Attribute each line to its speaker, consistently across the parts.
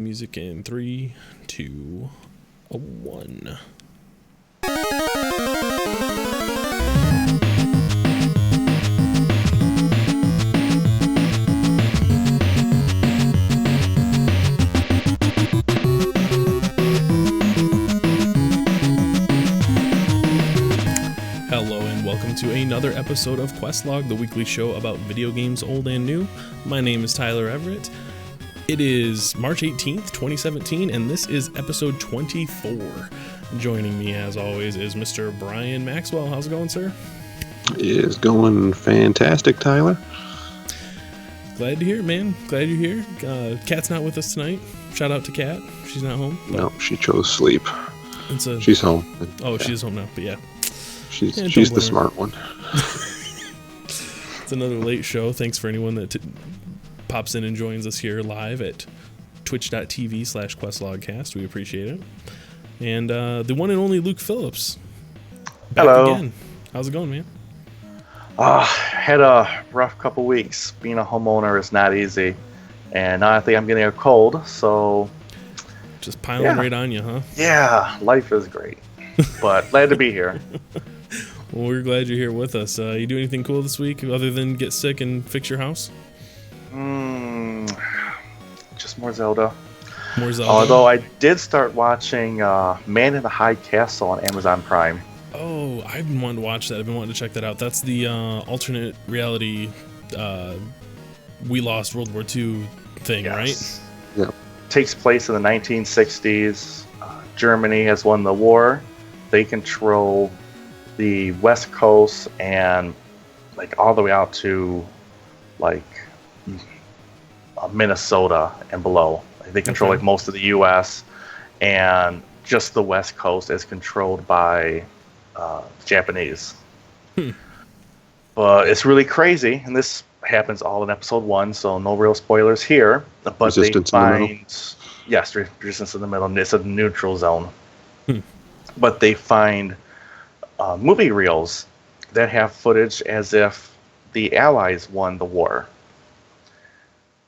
Speaker 1: Music in 3, 2, 1. Hello and welcome to another episode of Questlog, the weekly show about video games old and new. My name is Tyler Everett. It is March 18th, 2017, and this is episode 24. Joining me, as always, is Mr. Brian Maxwell. How's it going, sir?
Speaker 2: It is going fantastic, Tyler.
Speaker 1: Glad to hear it, man. Glad you're here. Kat's not with us tonight. Shout out to Kat. She's not home.
Speaker 2: No, she chose sleep. She's home.
Speaker 1: Oh, yeah. She's home now, but yeah.
Speaker 2: She's the smart one.
Speaker 1: It's another late show. Thanks for anyone that pops in and joins us here live at twitch.tv/questlogcast. We appreciate it. And the one and only Luke Phillips. Back
Speaker 3: Hello.
Speaker 1: Again. How's it going, man?
Speaker 3: Had a rough couple weeks. Being a homeowner is not easy. And now I think I'm getting a cold, so...
Speaker 1: Just piling right on you, huh?
Speaker 3: Yeah, life is great. But glad to be here.
Speaker 1: Well, we're glad you're here with us. You do anything cool this week other than get sick and fix your house?
Speaker 3: Just more Zelda.
Speaker 1: More Zelda?
Speaker 3: Although I did start watching Man in the High Castle on Amazon Prime.
Speaker 1: Oh, I've been wanting to watch that. I've been wanting to check that out. That's the alternate reality We Lost World War II thing,
Speaker 3: Yes.
Speaker 1: right?
Speaker 2: Yep.
Speaker 3: Takes place in the 1960s. Germany has won the war. They control the West Coast and like all the way out to like Minnesota and below. They control like most of the U.S. and just the West Coast is controlled by Japanese. But it's really crazy, and this happens all in episode 1, so no real spoilers here. But
Speaker 2: Resistance
Speaker 3: they
Speaker 2: in the middle?
Speaker 3: find yes, resistance in the middle. It's a neutral zone. But they find movie reels that have footage as if the Allies won the war.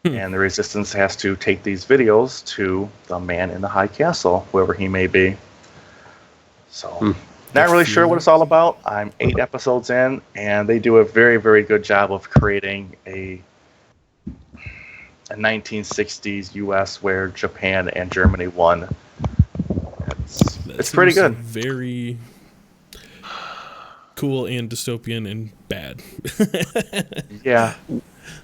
Speaker 3: And the Resistance has to take these videos to the man in the high castle, whoever he may be. So, not really sure what it's all about. I'm 8 episodes in, and they do a very, very good job of creating a 1960s U.S. where Japan and Germany won. It's pretty good.
Speaker 1: Very cool and dystopian and bad.
Speaker 3: Yeah.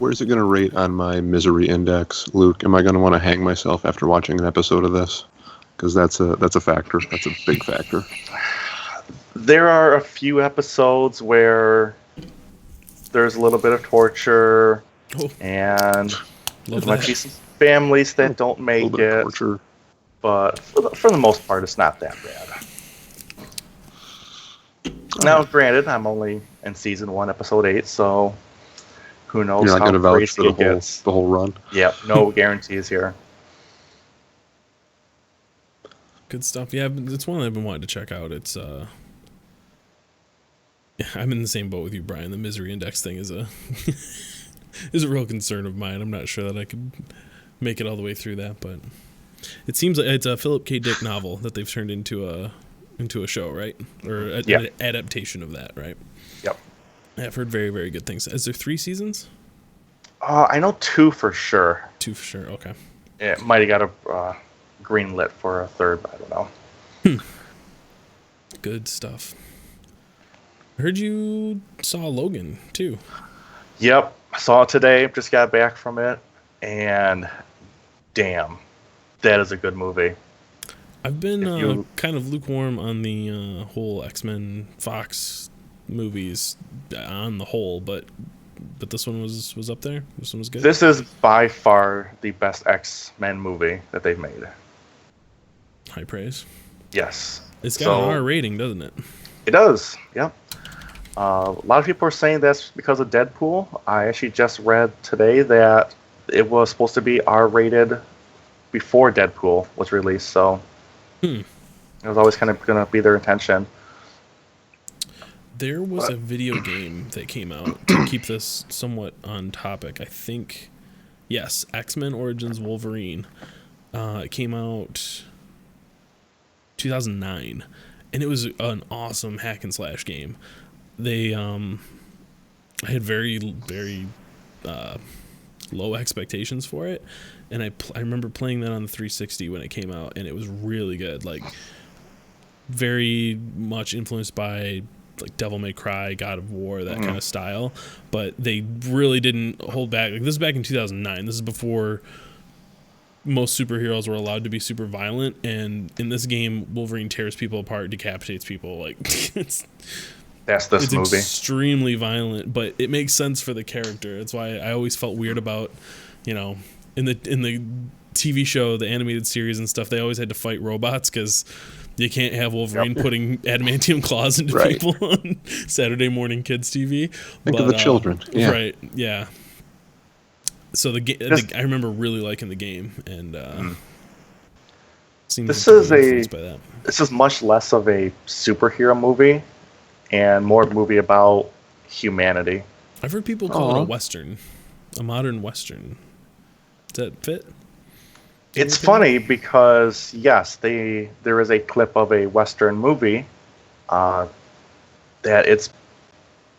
Speaker 2: Where's it going to rate on my misery index, Luke? Am I going to want to hang myself after watching an episode of this? Because that's a factor. That's a big factor.
Speaker 3: There are a few episodes there's a little bit of torture, and there might be some families that don't
Speaker 2: A
Speaker 3: make
Speaker 2: little bit of
Speaker 3: it.
Speaker 2: torture.
Speaker 3: But for the most part, it's not that bad. Now, granted, I'm only in season 1, episode 8, so who knows
Speaker 2: You're not
Speaker 3: how
Speaker 2: going to vouch
Speaker 3: crazy
Speaker 2: for
Speaker 3: it gets.
Speaker 2: the whole run?
Speaker 3: Yep, no guarantees here.
Speaker 1: Good stuff. Yeah, it's one I've been wanting to check out. It's I'm in the same boat with you, Brian. The misery index thing is a is a real concern of mine. I'm not sure that I could make it all the way through that, but it seems like it's a Philip K. Dick novel that they've turned into a show, right? Or an adaptation of that, right?
Speaker 3: Yep.
Speaker 1: I've heard very, very good things. Is there 3 seasons?
Speaker 3: I know 2 for sure.
Speaker 1: 2 for sure. Okay.
Speaker 3: It might have got a green lit for a 3rd, but I don't know.
Speaker 1: Good stuff. I heard you saw Logan too.
Speaker 3: Yep, I saw it today. Just got back from it, and damn, that is a good movie.
Speaker 1: I've been kind of lukewarm on the whole X-Men Fox movies on the whole, but this one was up there. This one was good.
Speaker 3: This is by far the best X-Men movie that they've made.
Speaker 1: High praise.
Speaker 3: Yes.
Speaker 1: It's got an R rating, doesn't it?
Speaker 3: It does, yep. A lot of people are saying that's because of Deadpool. I actually just read today that it was supposed to be R-rated before Deadpool was released, so it was always kind of going to be their intention.
Speaker 1: There was a video game that came out to keep this somewhat on topic. I think, yes, X-Men Origins Wolverine. It came out 2009, and it was an awesome hack and slash game. They I had very low expectations for it, and I remember playing that on the 360 when it came out, and it was really good. Like, very much influenced by like Devil May Cry, God of War, that kind of style, but they really didn't hold back. Like, this is back in 2009. This is before most superheroes were allowed to be super violent, and in this game, Wolverine tears people apart, decapitates people. Like,
Speaker 3: That's this
Speaker 1: it's
Speaker 3: movie.
Speaker 1: extremely violent, but it makes sense for the character. That's why I always felt weird about, in the TV show, the animated series and stuff, they always had to fight robots because you can't have Wolverine putting adamantium claws into people on Saturday morning kids TV.
Speaker 2: Think of the children. Yeah.
Speaker 1: Right, yeah. So I remember really liking the game, and
Speaker 3: this is much less of a superhero movie and more a movie about humanity.
Speaker 1: I've heard people call it a Western, a modern Western. Does that fit?
Speaker 3: It's funny because, yes, there is a clip of a Western movie that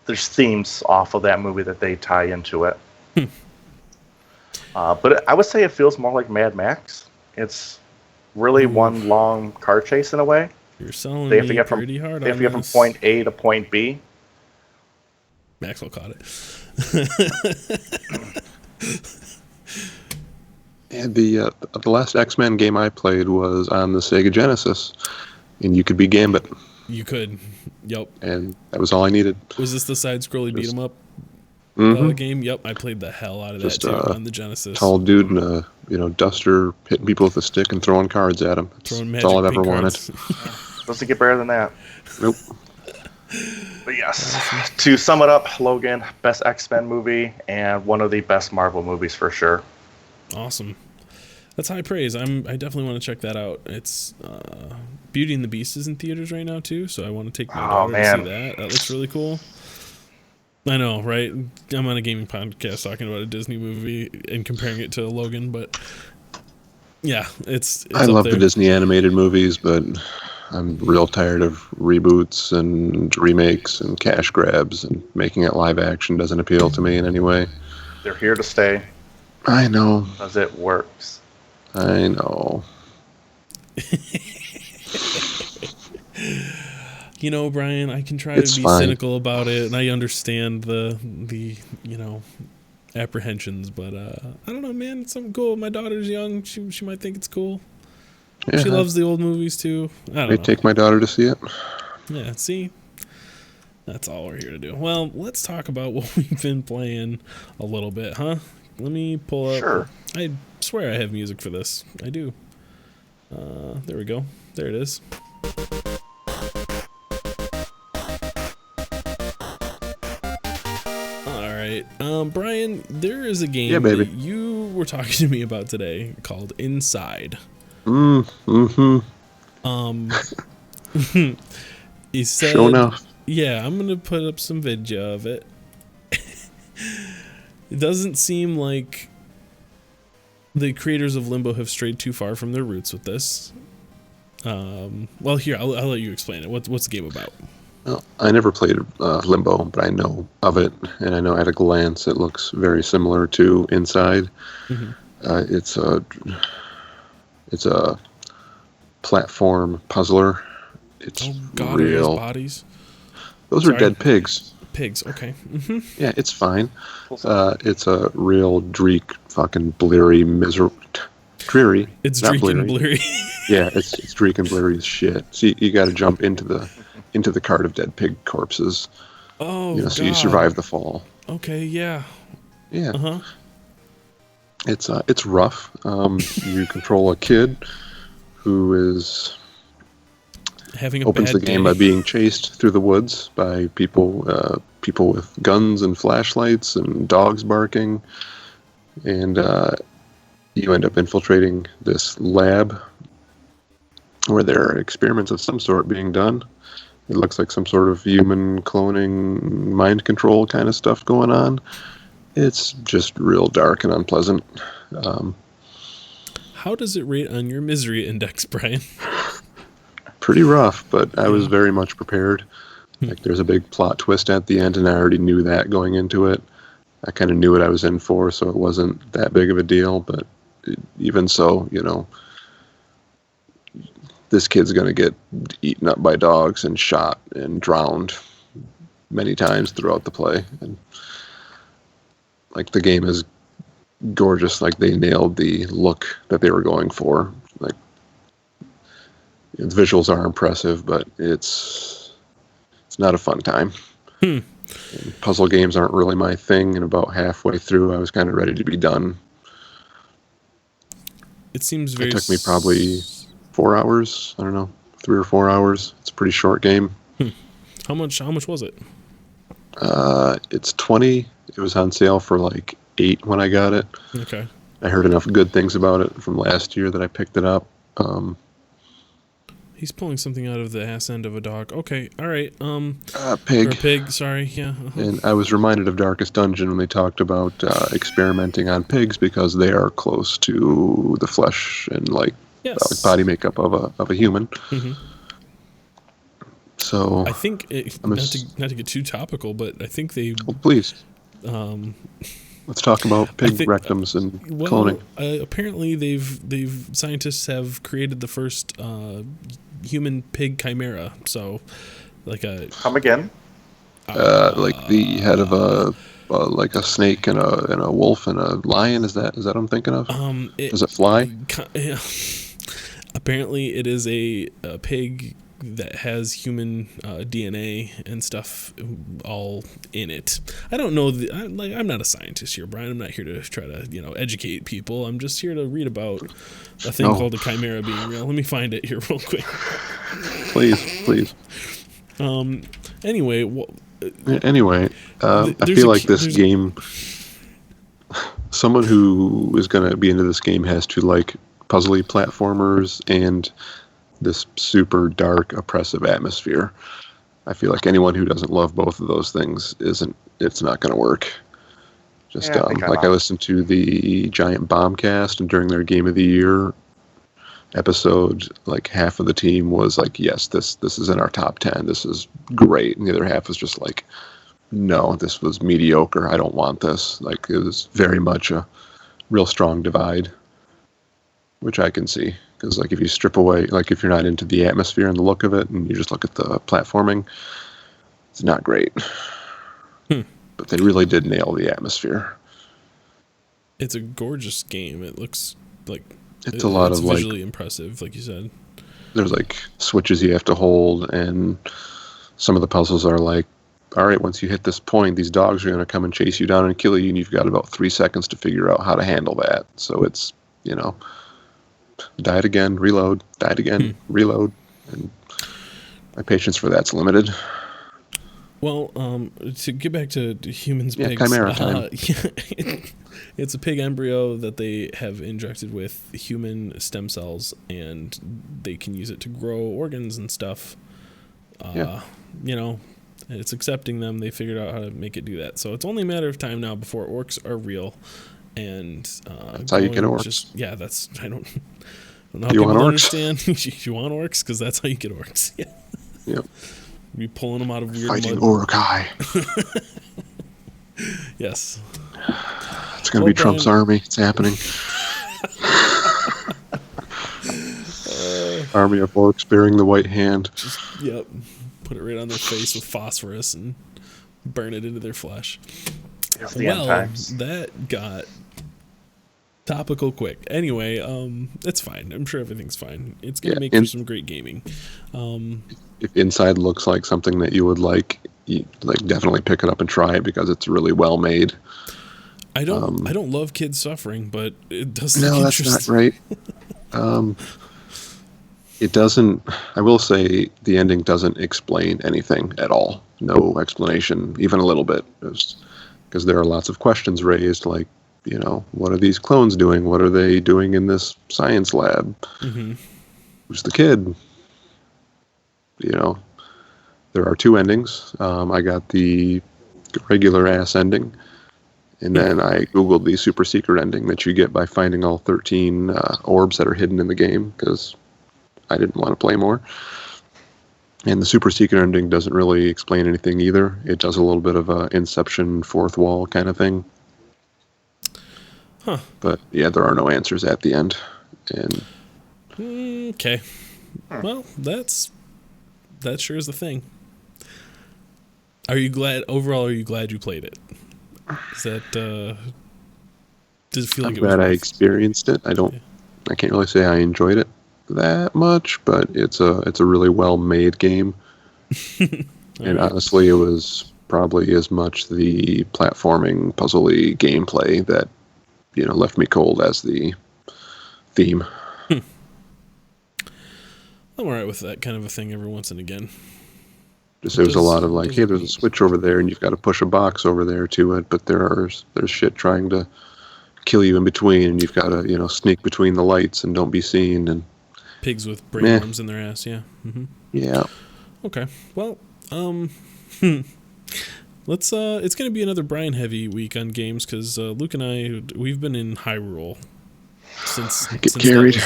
Speaker 3: there's themes off of that movie that they tie into it. But I would say it feels more like Mad Max. It's really one long car chase in a way.
Speaker 1: You're selling
Speaker 3: They have to
Speaker 1: me
Speaker 3: get from
Speaker 1: pretty hard
Speaker 3: they have
Speaker 1: on
Speaker 3: to get from
Speaker 1: this.
Speaker 3: point A to point B.
Speaker 1: Maxwell caught it.
Speaker 2: And the last X-Men game I played was on the Sega Genesis, and you could be Gambit,
Speaker 1: You could. Yep.
Speaker 2: and that was all I needed.
Speaker 1: Was this the side-scrolly beat 'em up game? Yep. I played the hell out of
Speaker 2: Just,
Speaker 1: that too on the Genesis.
Speaker 2: Tall dude in a duster hitting people with a stick and throwing cards at them.
Speaker 1: Throwing
Speaker 2: That's all I've
Speaker 1: magic
Speaker 2: ever
Speaker 1: pink
Speaker 2: wanted.
Speaker 1: cards.
Speaker 3: Doesn't get better than that.
Speaker 2: Nope.
Speaker 3: But yes, to sum it up, Logan, best X-Men movie and one of the best Marvel movies for sure.
Speaker 1: Awesome. That's high praise. I definitely want to check that out. It's Beauty and the Beast is in theaters right now too, so I want to take my daughter to see that. That looks really cool. I know, right? I'm on a gaming podcast talking about a Disney movie and comparing it to Logan, but yeah, it's
Speaker 2: I
Speaker 1: up
Speaker 2: love
Speaker 1: there.
Speaker 2: the Disney animated movies, but I'm real tired of reboots and remakes and cash grabs, and making it live action doesn't appeal to me in any way.
Speaker 3: They're here to stay
Speaker 2: I know.
Speaker 3: because it works.
Speaker 2: I know.
Speaker 1: Brian, I can try
Speaker 2: It's
Speaker 1: to be
Speaker 2: fine.
Speaker 1: cynical about it, and I understand the apprehensions, but I don't know, man. It's something cool. My daughter's young; she might think it's cool.
Speaker 2: Yeah,
Speaker 1: She loves the old movies too. I
Speaker 2: I
Speaker 1: don't
Speaker 2: may
Speaker 1: know.
Speaker 2: take my daughter to see it.
Speaker 1: Yeah, see, that's all we're here to do. Well, let's talk about what we've been playing a little bit, huh? Let me pull up.
Speaker 3: Sure.
Speaker 1: I swear I have music for this. I do. There we go. There it is. All right, Brian. There is a game
Speaker 2: Yeah, baby.
Speaker 1: that you were talking to me about today called Inside.
Speaker 2: Mm-hmm.
Speaker 1: He said,
Speaker 2: Sure enough.
Speaker 1: "Yeah, I'm gonna put up some video of it." It doesn't seem like the creators of Limbo have strayed too far from their roots with this. Well, here I'll let you explain it. What's the game about?
Speaker 2: Well, I never played Limbo, but I know of it, and I know at a glance it looks very similar to Inside.
Speaker 1: Mhm.
Speaker 2: It's a platform puzzler. It's
Speaker 1: Oh God, are those
Speaker 2: real.
Speaker 1: bodies?
Speaker 2: Those
Speaker 1: Sorry.
Speaker 2: are dead pigs.
Speaker 1: Pigs. Okay.
Speaker 2: Yeah, it's fine. It's a real dreary, fucking bleary, dreary.
Speaker 1: It's
Speaker 2: not
Speaker 1: Dreek and Bleary.
Speaker 2: Yeah, it's dreary and bleary as shit. So you got to jump into the cart of dead pig corpses.
Speaker 1: Oh,
Speaker 2: So you
Speaker 1: God.
Speaker 2: survive the fall.
Speaker 1: Okay. Yeah.
Speaker 2: Yeah.
Speaker 1: Uh-huh.
Speaker 2: It's rough. You control a kid who
Speaker 1: Having a
Speaker 2: opens
Speaker 1: bad
Speaker 2: the game
Speaker 1: day.
Speaker 2: by being chased through the woods by people with guns and flashlights and dogs barking, and you end up infiltrating this lab where there are experiments of some sort being done. It looks like some sort of human cloning, mind control kind of stuff going on. It's just real dark and unpleasant.
Speaker 1: How does it rate on your misery index, Brian?
Speaker 2: Pretty rough, but I was
Speaker 1: Yeah.
Speaker 2: very much prepared. Like, there's a big plot twist at the end, and I already knew that going into it. I kind of knew what I was in for, so it wasn't that big of a deal. But even so, this kid's going to get eaten up by dogs and shot and drowned many times throughout the play. And like, the game is gorgeous. Like, they nailed the look that they were going for. Like, the visuals are impressive, but it's not a fun time. And puzzle games aren't really my thing, and about halfway through I was kind of ready to be done.
Speaker 1: It seems very.
Speaker 2: It took me probably 4 hours. I don't know, 3 or 4 hours. It's a pretty short game.
Speaker 1: How much was it?
Speaker 2: It's 20. It was on sale for like 8 when I got it.
Speaker 1: Okay.
Speaker 2: I heard enough good things about it from last year that I picked it up.
Speaker 1: He's pulling something out of the ass end of a dog. Okay, all right.
Speaker 2: Pig.
Speaker 1: Or a pig. Sorry. Yeah. Uh-huh.
Speaker 2: And I was reminded of Darkest Dungeon when they talked about experimenting on pigs because they are close to the flesh and
Speaker 1: Yes.
Speaker 2: body makeup of a human.
Speaker 1: Mhm.
Speaker 2: So
Speaker 1: I think not to get too topical, but I think they.
Speaker 2: please,
Speaker 1: Um,
Speaker 2: let's talk about pig
Speaker 1: think-
Speaker 2: rectums and
Speaker 1: well,
Speaker 2: cloning.
Speaker 1: apparently scientists have created the first human pig chimera. So, like a
Speaker 3: Come again?
Speaker 2: Like the head of like a snake and a wolf and a lion. Is that what I'm thinking of? Does it fly?
Speaker 1: Apparently, it is a pig that has human DNA and stuff all in it. I don't know. I'm not a scientist here, Brian. I'm not here to try to educate people. I'm just here to read about a thing called a chimera being real. Let me find it here real quick.
Speaker 2: Please.
Speaker 1: Anyway,
Speaker 2: Anyway, I
Speaker 1: there's
Speaker 2: feel
Speaker 1: a
Speaker 2: like
Speaker 1: key-
Speaker 2: this
Speaker 1: there's-
Speaker 2: game. Someone who is going to be into this game has to like puzzly platformers and this super dark, oppressive atmosphere. I feel like anyone who doesn't love both of those things it's not going to work. Just
Speaker 3: Yeah, I think
Speaker 2: I listened to the Giant Bombcast, and during their Game of the Year episode, like half of the team was like, "Yes, this is in our top 10. This is great," and the other half was just like, "No, this was mediocre. I don't want this." Like, it was very much a real strong divide, which I can see. Because, like, if you strip away, like, if you're not into the atmosphere and the look of it, and you just look at the platforming, it's not great. But they really did nail the atmosphere.
Speaker 1: it's a gorgeous game. It looks like
Speaker 2: It's a lot of, like,
Speaker 1: visually impressive, like you said.
Speaker 2: there's, like, switches you have to hold, and some of the puzzles are like, all right, once you hit this point, these dogs are going to come and chase you down and kill you, and you've got about 3 seconds to figure out how to handle that. So it's, die it again, reload, die it again, reload. And my patience for that's limited.
Speaker 1: Well, to get back to humans,
Speaker 2: Yeah,
Speaker 1: pigs,
Speaker 2: chimera time.
Speaker 1: it's a pig embryo that they have injected with human stem cells, and they can use it to grow organs and stuff.
Speaker 2: Yeah.
Speaker 1: It's accepting them. They figured out how to make it do that. So it's only a matter of time now before orcs are real. And
Speaker 2: That's how you get orcs.
Speaker 1: I don't know how
Speaker 2: You
Speaker 1: people
Speaker 2: want orcs?
Speaker 1: understand. You want orcs? Because that's how you get orcs. Yeah.
Speaker 2: Yep.
Speaker 1: Be pulling them out of weird
Speaker 2: Fighting
Speaker 1: mud.
Speaker 2: Urukai.
Speaker 1: Yes.
Speaker 2: It's going to
Speaker 1: Well,
Speaker 2: be Trump's
Speaker 1: Brian-
Speaker 2: army. It's happening. Army of orcs bearing the white hand.
Speaker 1: Yep. Put it right on their face with phosphorus and burn it into their flesh.
Speaker 3: It's the end times.
Speaker 1: That got topical quick. Anyway, it's fine. I'm sure everything's fine. It's gonna
Speaker 2: Yeah,
Speaker 1: make
Speaker 2: and-
Speaker 1: for some great gaming.
Speaker 2: If Inside looks like something that you would like, you definitely pick it up and try it because it's really well made.
Speaker 1: I don't love kids suffering, but it does look
Speaker 2: No, that's
Speaker 1: interesting.
Speaker 2: not right. It doesn't. I will say the ending doesn't explain anything at all. No explanation, even a little bit, because there are lots of questions raised, like, what are these clones doing? What are they doing in this science lab?
Speaker 1: Mm-hmm.
Speaker 2: Who's the kid? There are 2 endings. I got the regular ass ending, And then I Googled the super secret ending that you get by finding all 13 orbs that are hidden in the game, because I didn't want to play more. And the super secret ending doesn't really explain anything either. It does a little bit of a Inception fourth wall kind of thing.
Speaker 1: Huh.
Speaker 2: But yeah, there are no answers at the end. And
Speaker 1: Okay. Well, that sure is the thing. Are you glad you played it? Is that does it feel like
Speaker 2: I'm
Speaker 1: it was
Speaker 2: glad I
Speaker 1: worth-
Speaker 2: experienced it. I can't really say I enjoyed it that much, but it's a really well made game. And honestly, it was probably as much the platforming, puzzly gameplay that left me cold as the theme.
Speaker 1: I'm alright with that kind of a thing every once and again.
Speaker 2: Just there's a lot of
Speaker 1: does
Speaker 2: hey, there's a switch over there, and you've got to push a box over there to it, but there's shit trying to kill you in between, and you've got to sneak between the lights and don't be seen. And
Speaker 1: Pigs with brain worms in their ass, yeah. Mm-hmm.
Speaker 2: yeah,
Speaker 1: Okay. Well, let's it's gonna be another Brian heavy week on games, because Luke and we've been in Hyrule since
Speaker 2: carried.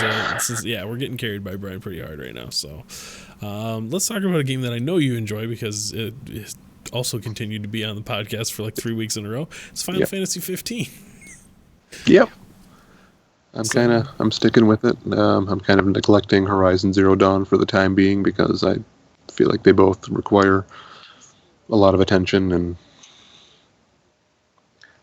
Speaker 1: We're getting carried by Brian pretty hard right now. So let's talk about a game that I know you enjoy, because it also continued to be on the podcast for like 3 weeks in a row. It's Final Fantasy 15.
Speaker 2: Yep. I'm sticking with it. I'm kind of neglecting Horizon Zero Dawn for the time being, because I feel like they both require a lot of attention. And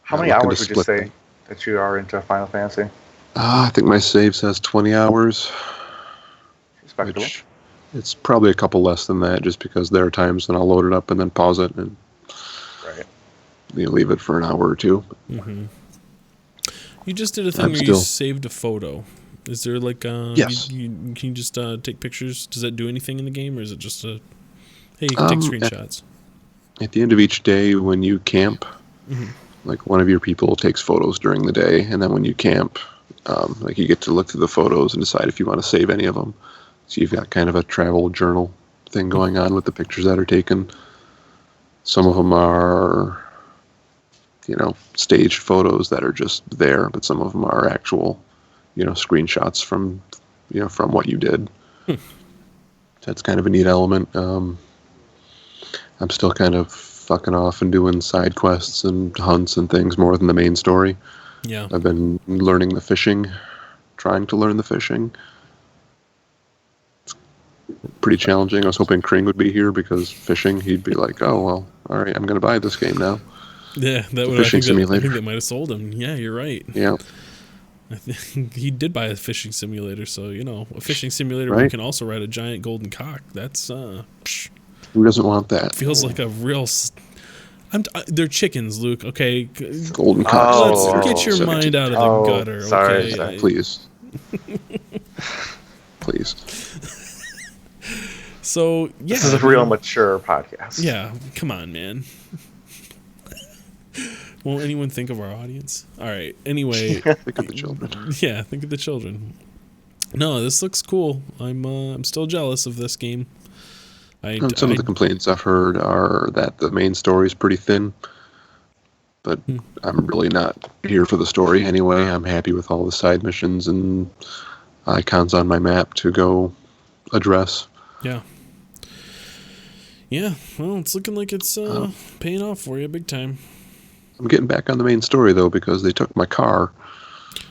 Speaker 3: How many hours would you say that you are into Final Fantasy?
Speaker 2: I think my save says 20 hours.
Speaker 3: Respectable.
Speaker 2: Which it's probably a couple less than that, just because there are times when I'll load it up and then pause it and leave it for an hour or two.
Speaker 1: Mm-hmm. You just did a thing where you saved a photo. Is there like
Speaker 2: yes?
Speaker 1: Can you just take pictures? Does that do anything in the game, or is it just hey, you can take screenshots?
Speaker 2: At the end of each day, when you camp, like one of your people takes photos during the day, and then when you camp, like you get to look through the photos and decide if you want to save any of them. So you've got kind of a travel journal thing going on with the pictures that are taken. Some of them are, staged photos that are just there, but some of them are actual, screenshots from what you did. That's kind of a neat element. I'm still kind of fucking off and doing side quests and hunts and things more than the main story.
Speaker 1: Yeah.
Speaker 2: I've been learning the fishing, trying to learn the fishing. It's pretty challenging. I was hoping Kring would be here, because fishing, he'd be like, oh, well, all right, I'm going to buy this game now.
Speaker 1: Yeah, I think that might have sold him. Yeah, you're right.
Speaker 2: Yeah.
Speaker 1: I think he did buy a fishing simulator, so, a fishing simulator where you can also ride a giant golden cock. That's,
Speaker 2: who doesn't want that?
Speaker 1: Feels like a real... they're chickens, Luke, okay?
Speaker 2: Golden cocks.
Speaker 1: Let's get your mind out of the gutter,
Speaker 3: sorry,
Speaker 1: okay?
Speaker 2: Please. Please.
Speaker 1: So, yeah.
Speaker 3: This is a real mature podcast.
Speaker 1: Yeah, come on, man. Won't anyone think of our audience? All right. Anyway,
Speaker 2: think of the children.
Speaker 1: Yeah, think of the children. No, this looks cool. I'm still jealous of this game.
Speaker 2: Some of the complaints I've heard are that the main story is pretty thin, but I'm really not here for the story anyway. I'm happy with all the side missions and icons on my map to go address.
Speaker 1: Yeah. Yeah, well, it's looking like it's paying off for you big time.
Speaker 2: I'm getting back on the main story, though, because they took my car.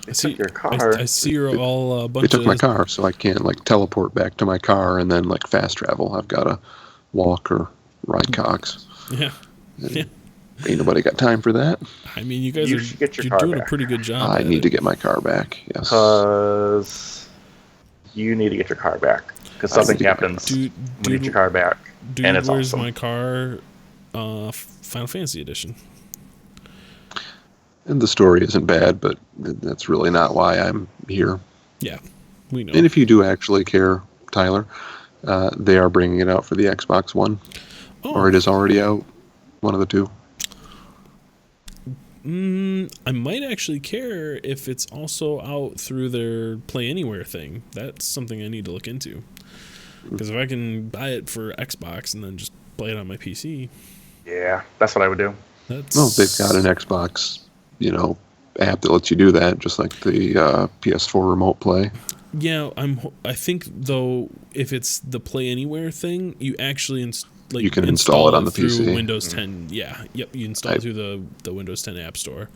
Speaker 3: They took your car.
Speaker 1: I see you're all a bunch
Speaker 2: They took my car, so I can't, teleport back to my car and then, fast travel. I've got to walk or ride cocks.
Speaker 1: Yeah. Yeah.
Speaker 2: Ain't nobody got time for that.
Speaker 1: I mean, you guys you're doing a pretty good job.
Speaker 2: I need to get my car back, yes.
Speaker 3: Because you need to get your car back. Because something happens when you get your car back.
Speaker 1: Dude,
Speaker 3: and it's
Speaker 1: where's
Speaker 3: awesome.
Speaker 1: my car? Final Fantasy Edition.
Speaker 2: And the story isn't bad, but that's really not why I'm here.
Speaker 1: Yeah, we know.
Speaker 2: And if you do actually care, Tyler, they are bringing it out for the Xbox One.
Speaker 1: Oh.
Speaker 2: Or it is already out. One of the two.
Speaker 1: I might actually care if it's also out through their Play Anywhere thing. That's something I need to look into. Because if I can buy it for Xbox and then just play it on my PC.
Speaker 3: Yeah, that's what I would do.
Speaker 2: Well, they've got an Xbox app that lets you do that, just like the PS4 Remote Play.
Speaker 1: Yeah, I think though if it's the Play Anywhere thing, you actually
Speaker 2: You can install it on the
Speaker 1: through
Speaker 2: PC.
Speaker 1: Windows 10. Yeah, yep, you install it through the Windows 10 App Store,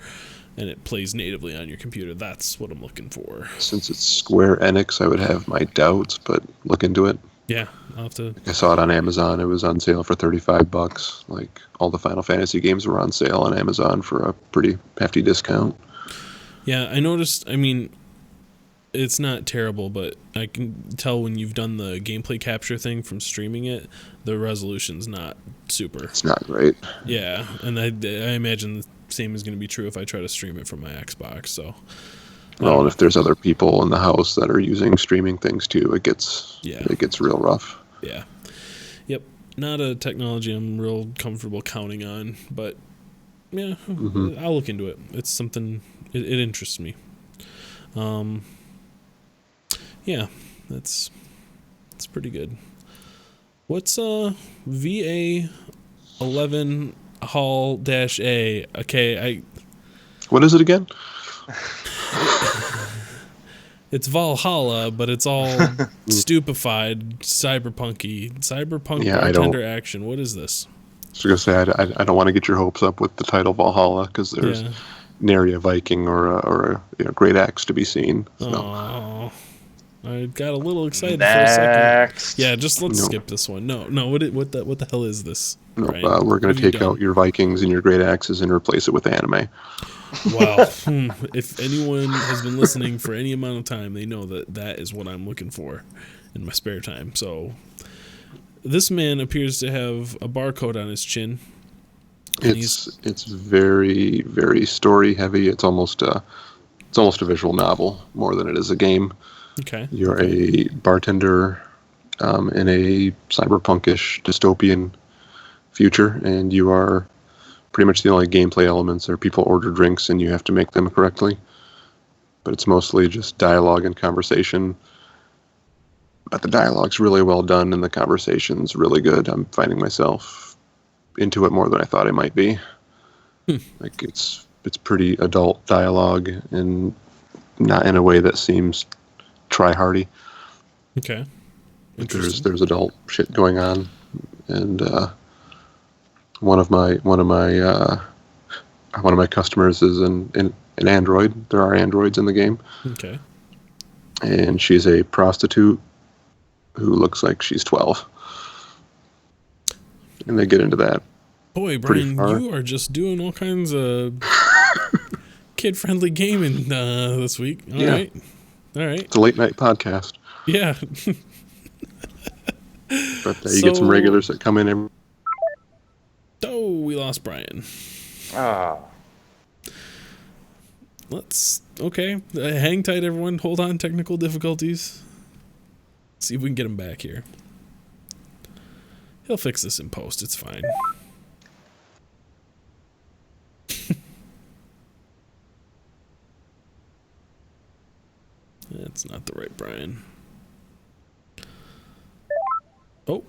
Speaker 1: and it plays natively on your computer. That's what I'm looking for.
Speaker 2: Since it's Square Enix, I would have my doubts, but look into it.
Speaker 1: Yeah, I'll have to.
Speaker 2: I saw it on Amazon. It was on sale for $35. Like all the Final Fantasy games were on sale on Amazon for a pretty hefty discount.
Speaker 1: Yeah, I noticed. I mean, it's not terrible, but I can tell when you've done the gameplay capture thing from streaming it, the resolution's not super.
Speaker 2: It's not great.
Speaker 1: Yeah, and I imagine the same is going to be true if I try to stream it from my Xbox. So,
Speaker 2: Well, and if there's other people in the house that are using streaming things too, it gets real rough.
Speaker 1: Yeah. Yep. Not a technology I'm real comfortable counting on, but yeah, I'll look into it. It's something it interests me. Yeah, that's pretty good. What's VA 11 Hall -A? Okay,
Speaker 2: What is it again?
Speaker 1: it's Valhalla, but it's all stupefied, cyberpunk bartender action. What is this?
Speaker 2: I was gonna say I don't want to get your hopes up with the title Valhalla because there's nary a Viking or a great axe to be seen. So.
Speaker 1: Oh, I got a little excited
Speaker 3: Next.
Speaker 1: for a second. Yeah, just let's skip this one. No, what the hell is this?
Speaker 2: No, we're gonna take out your Vikings and your great axes and replace it with anime.
Speaker 1: Wow. If anyone has been listening for any amount of time, they know that is what I'm looking for in my spare time. So this man appears to have a barcode on his chin.
Speaker 2: It's very, very story heavy. It's almost a visual novel more than it is a game.
Speaker 1: Okay.
Speaker 2: You're a bartender in a cyberpunkish dystopian future, and you are pretty much the only gameplay elements are people order drinks and you have to make them correctly. But it's mostly just dialogue and conversation. But the dialogue's really well done and the conversation's really good. I'm finding myself into it more than I thought I might be. Like it's pretty adult dialogue and not in a way that seems try-hardy.
Speaker 1: Okay.
Speaker 2: There's adult shit going on, and one of my customers is an android. There are androids in the game.
Speaker 1: Okay.
Speaker 2: And she's a prostitute who looks like she's 12. And they get into that.
Speaker 1: Boy, Brian, you are just doing all kinds of kid-friendly gaming this week. All right.
Speaker 2: It's a late-night podcast.
Speaker 1: Yeah.
Speaker 2: But you get some regulars that come in every...
Speaker 1: Oh, we lost Brian. Okay. Hang tight, everyone. Hold on, technical difficulties. See if we can get him back here. He'll fix this in post. It's fine. That's not the right Brian. Oh.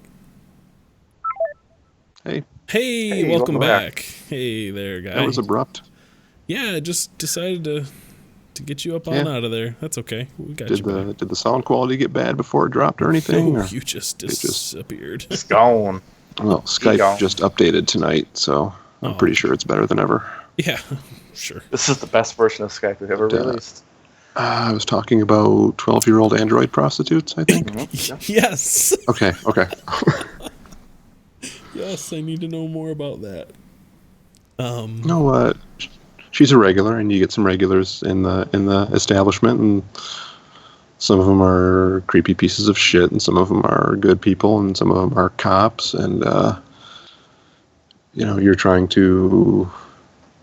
Speaker 1: Hey, welcome back. Hey there, guy.
Speaker 2: That was abrupt.
Speaker 1: Yeah, I just decided to get you up on out of there. That's okay. We got you.
Speaker 2: Did the sound quality get bad before it dropped or anything?
Speaker 1: No,
Speaker 2: or
Speaker 1: you just disappeared.
Speaker 3: It's gone.
Speaker 2: Well, Skype just updated tonight, so I'm pretty sure it's better than ever.
Speaker 1: Yeah, sure.
Speaker 3: This is the best version of Skype we've ever released.
Speaker 2: I was talking about 12-year-old android prostitutes, I think.
Speaker 1: Yes.
Speaker 2: Okay.
Speaker 1: Yes, I need to know more about that.
Speaker 2: No, she's a regular, and you get some regulars in the establishment, and some of them are creepy pieces of shit, and some of them are good people, and some of them are cops, and you're trying to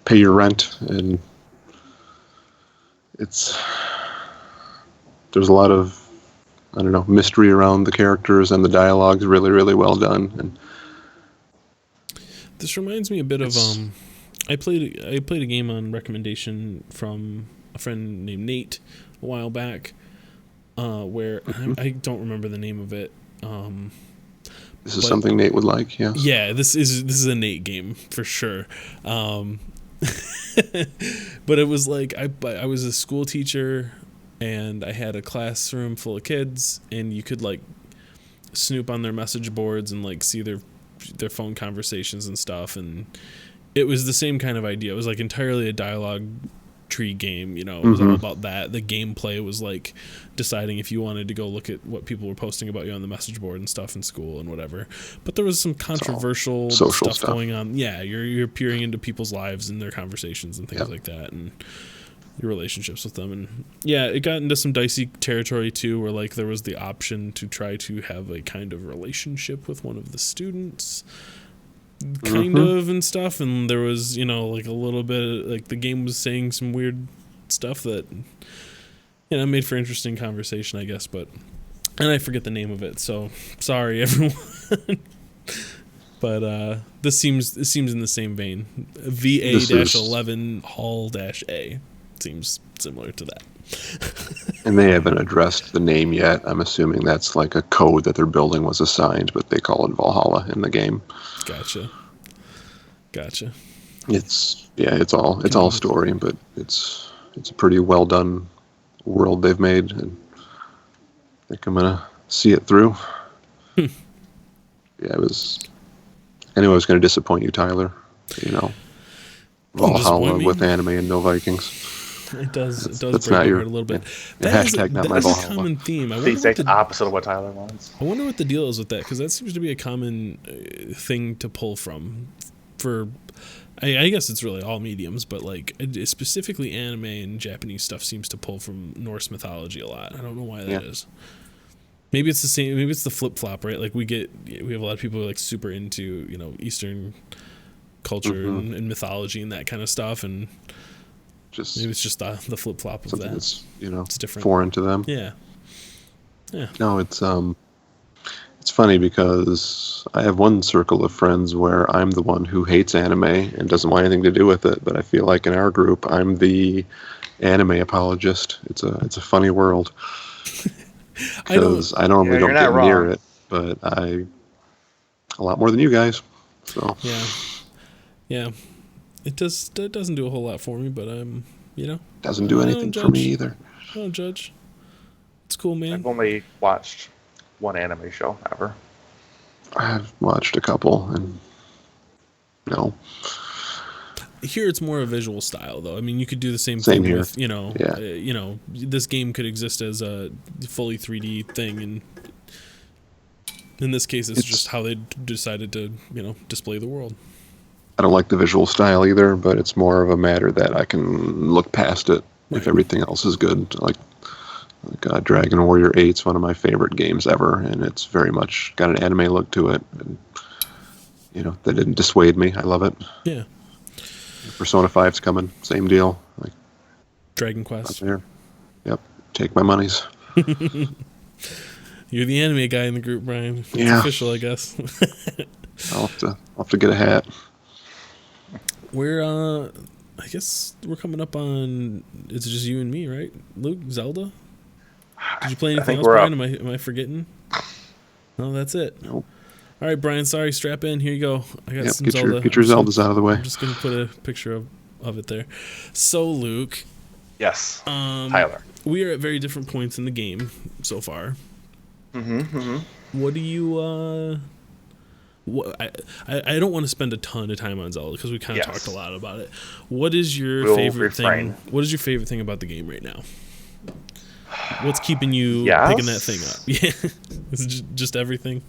Speaker 2: pay your rent, and there's a lot of mystery around the characters, and the dialogue's really, really well done. And
Speaker 1: this reminds me a bit of I played a game on recommendation from a friend named Nate a while back, where I don't remember the name of it.
Speaker 2: This is something Nate would like, yes.
Speaker 1: Yeah, this is a Nate game for sure. But it was like I was a school teacher, and I had a classroom full of kids, and you could like snoop on their message boards and like see their phone conversations and stuff, and it was the same kind of idea. It was like entirely a dialogue tree game, you know. It was all about that. The gameplay was like deciding if you wanted to go look at what people were posting about you on the message board and stuff in school and whatever. But there was some controversial stuff going on. Yeah, you're peering into people's lives and their conversations and things like that, and your relationships with them. And yeah, it got into some dicey territory too, where like there was the option to try to have a kind of relationship with one of the students, kind of, and stuff. And there was, you know, like a little bit like the game was saying some weird stuff that, you know, made for interesting conversation, I guess. But, and I forget the name of it, so sorry everyone. But this seems in the same vein. VA-11 Hall-A seems similar to that.
Speaker 2: And they haven't addressed the name yet. I'm assuming that's like a code that their building was assigned, but they call it Valhalla in the game.
Speaker 1: Gotcha.
Speaker 2: It's all story, but it's a pretty well done world they've made, and I think I'm gonna see it through. Yeah, I knew I was gonna disappoint you, Tyler. You know, Valhalla with anime and no Vikings.
Speaker 1: It does break my heart a little bit.
Speaker 2: That is a
Speaker 1: common theme.
Speaker 3: The exact opposite of what Tyler wants.
Speaker 1: I wonder what the deal is with that, because that seems to be a common thing to pull from. For, I guess it's really all mediums, but like specifically anime and Japanese stuff seems to pull from Norse mythology a lot. I don't know why that is. Maybe it's the same. Maybe it's the flip flop, right? Like we have a lot of people who are like super into, you know, Eastern culture and mythology and that kind of stuff, and maybe it's just the flip flop of that.
Speaker 2: That's, you know,
Speaker 1: it's different,
Speaker 2: foreign to them.
Speaker 1: Yeah.
Speaker 2: No, it's funny because I have one circle of friends where I'm the one who hates anime and doesn't want anything to do with it, but I feel like in our group I'm the anime apologist. It's a funny world. Because I normally don't get near it, but a lot more than you guys. So
Speaker 1: yeah. It doesn't do a whole lot for me, but you know,
Speaker 2: doesn't do anything for me either.
Speaker 1: I don't judge. It's cool, man.
Speaker 3: I've only watched one anime show ever.
Speaker 2: I've watched a couple, and no.
Speaker 1: Here it's more a visual style, though. I mean, you could do the same thing
Speaker 2: here.
Speaker 1: with, you know, this game could exist as a fully 3D thing, and in this case, it's just how they decided to, you know, display the world.
Speaker 2: I don't like the visual style either, but it's more of a matter that I can look past it if everything else is good. Like Dragon Warrior 8's one of my favorite games ever, and it's very much got an anime look to it. And, you know, that didn't dissuade me. I love it.
Speaker 1: Yeah.
Speaker 2: Persona 5's coming. Same deal. Like
Speaker 1: Dragon Quest.
Speaker 2: There. Yep. Take my monies.
Speaker 1: You're the anime guy in the group, Brian. It's official, I guess.
Speaker 2: I'll have to get a hat.
Speaker 1: I guess we're coming up on, it's just you and me, right? Luke, Zelda? Did you play anything else, Brian? Am I forgetting? No, that's it.
Speaker 2: Nope.
Speaker 1: All right, Brian, sorry, strap in. Here you go. I got some Zelda.
Speaker 2: Get your Zeldas out of the way.
Speaker 1: I'm just going to put a picture of it there. So, Luke.
Speaker 3: Yes. Tyler.
Speaker 1: We are at very different points in the game so far. What do you... I don't want to spend a ton of time on Zelda because we kind of talked a lot about it. What is your favorite thing? What is your favorite thing about the game right now? What's keeping you picking that thing up? Yeah, it's just everything.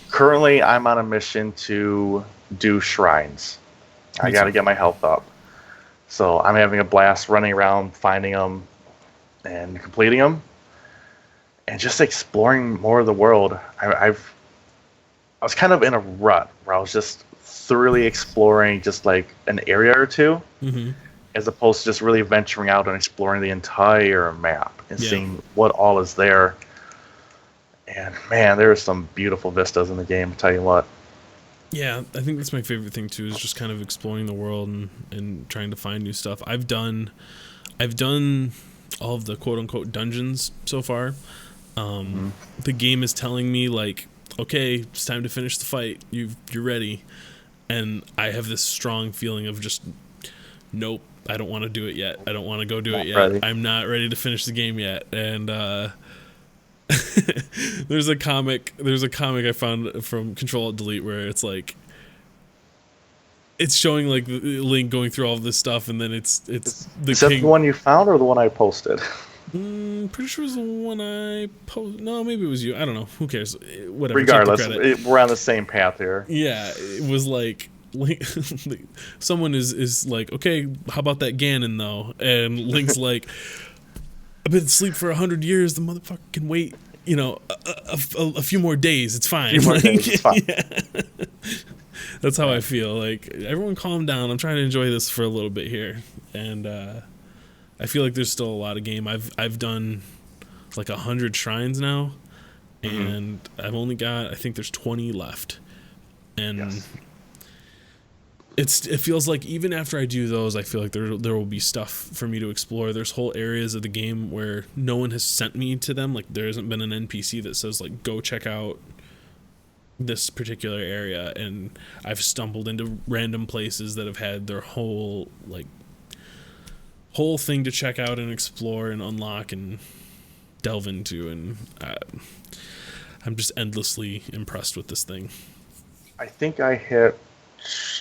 Speaker 3: Currently, I'm on a mission to do shrines. I got to get my health up. So I'm having a blast running around, finding them, and completing them, and just exploring more of the world. I was kind of in a rut where I was just thoroughly exploring just like an area or two, as opposed to just really venturing out and exploring the entire map and seeing what all is there. And man, there are some beautiful vistas in the game, I'll tell you what.
Speaker 1: Yeah, I think that's my favorite thing too, is just kind of exploring the world and trying to find new stuff. I've done all of the quote unquote dungeons so far. The game is telling me like, okay, it's time to finish the fight. You're ready. And I have this strong feeling of just nope, I don't want to do it yet. I don't want to go do
Speaker 3: Not
Speaker 1: it yet.
Speaker 3: ready.
Speaker 1: I'm not ready to finish the game yet. And there's a comic I found from Control Alt Delete where it's like it's showing like Link going through all of this stuff, and then it's the
Speaker 3: Is that
Speaker 1: king.
Speaker 3: the one you found or the one I posted?
Speaker 1: Pretty sure it was the one I posted. No, maybe it was you. I don't know. Who cares? Whatever. Take the
Speaker 3: Regardless,
Speaker 1: credit.
Speaker 3: we're on the same path here.
Speaker 1: Yeah, it was like Link, someone is like, okay, how about that Ganon though? And Link's like, I've been asleep for 100 years. The motherfucker can wait, a few more days. It's fine.
Speaker 3: Few more
Speaker 1: Like,
Speaker 3: days, it's fine.
Speaker 1: yeah. That's how I feel. Like, everyone calm down. I'm trying to enjoy this for a little bit here. And I feel like there's still a lot of game. I've done like 100 shrines now, and I've only got, I think there's 20 left. And
Speaker 3: Yes.
Speaker 1: it feels like even after I do those, I feel like there will be stuff for me to explore. There's whole areas of the game where no one has sent me to them. Like, there hasn't been an NPC that says like, go check out this particular area, and I've stumbled into random places that have had their whole thing to check out and explore and unlock and delve into, and I'm just endlessly impressed with this thing.
Speaker 3: I think I hit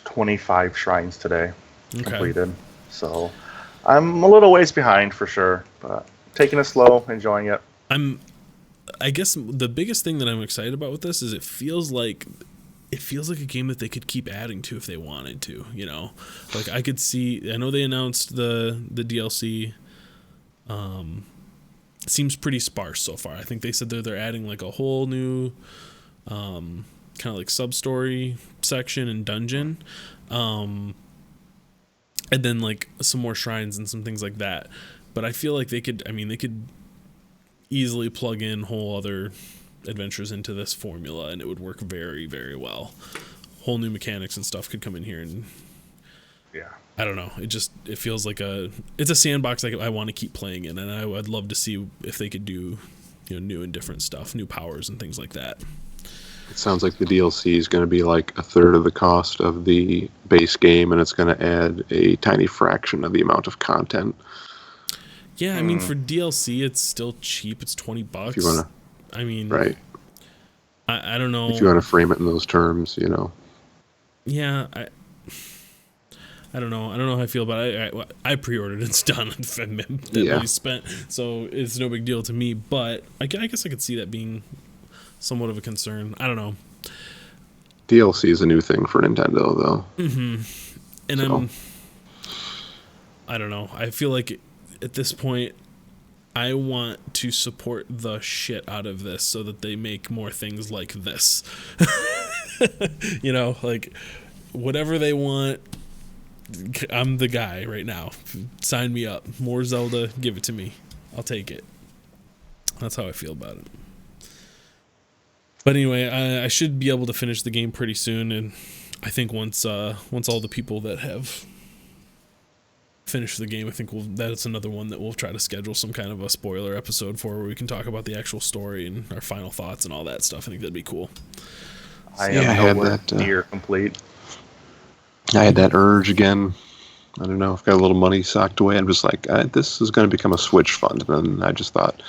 Speaker 3: 25 shrines today,
Speaker 1: Okay.
Speaker 3: completed. So I'm a little ways behind for sure, but taking it slow, enjoying it.
Speaker 1: I guess the biggest thing that I'm excited about with this is it feels like a game that they could keep adding to if they wanted to, Like, I could see, I know they announced the DLC. It seems pretty sparse so far. I think they said they're adding like a whole new kind of like sub-story section and dungeon. And then like some more shrines and some things like that. But I feel like they could easily plug in whole other adventures into this formula, and it would work very, very well. Whole new mechanics and stuff could come in here, and
Speaker 3: Yeah.
Speaker 1: I don't know. It feels like it's a sandbox I want to keep playing in, and I'd love to see if they could do new and different stuff, new powers and things like that.
Speaker 2: It sounds like the DLC is going to be like a third of the cost of the base game, and it's going to add a tiny fraction of the amount of content.
Speaker 1: Yeah, I mean, for DLC, it's still cheap. It's $20.
Speaker 2: If you want
Speaker 1: I mean,
Speaker 2: Right.
Speaker 1: I don't know.
Speaker 2: If you want to frame it in those terms,
Speaker 1: Yeah, I don't know. I don't know how I feel about it. I pre-ordered. It's done. That money spent, so it's no big deal to me. But I guess I could see that being somewhat of a concern. I don't know.
Speaker 2: DLC is a new thing for Nintendo, though.
Speaker 1: And
Speaker 2: So.
Speaker 1: I don't know. I feel like at this point, I want to support the shit out of this so that they make more things like this. Like whatever they want, I'm the guy right now. Sign me up. More Zelda, give it to me. I'll take it. That's how I feel about it. But anyway, I should be able to finish the game pretty soon, and I think once all the people that have finished the game, I think that's another one that we'll try to schedule some kind of a spoiler episode for, where we can talk about the actual story and our final thoughts and all that stuff. I think that'd be cool.
Speaker 3: I
Speaker 2: Yeah, I
Speaker 3: am
Speaker 2: had
Speaker 3: nowhere
Speaker 2: that,
Speaker 3: near complete.
Speaker 2: I had that urge again. I don't know. I've got a little money socked away. I'm just like, this is going to become a Switch fund. And then I just thought,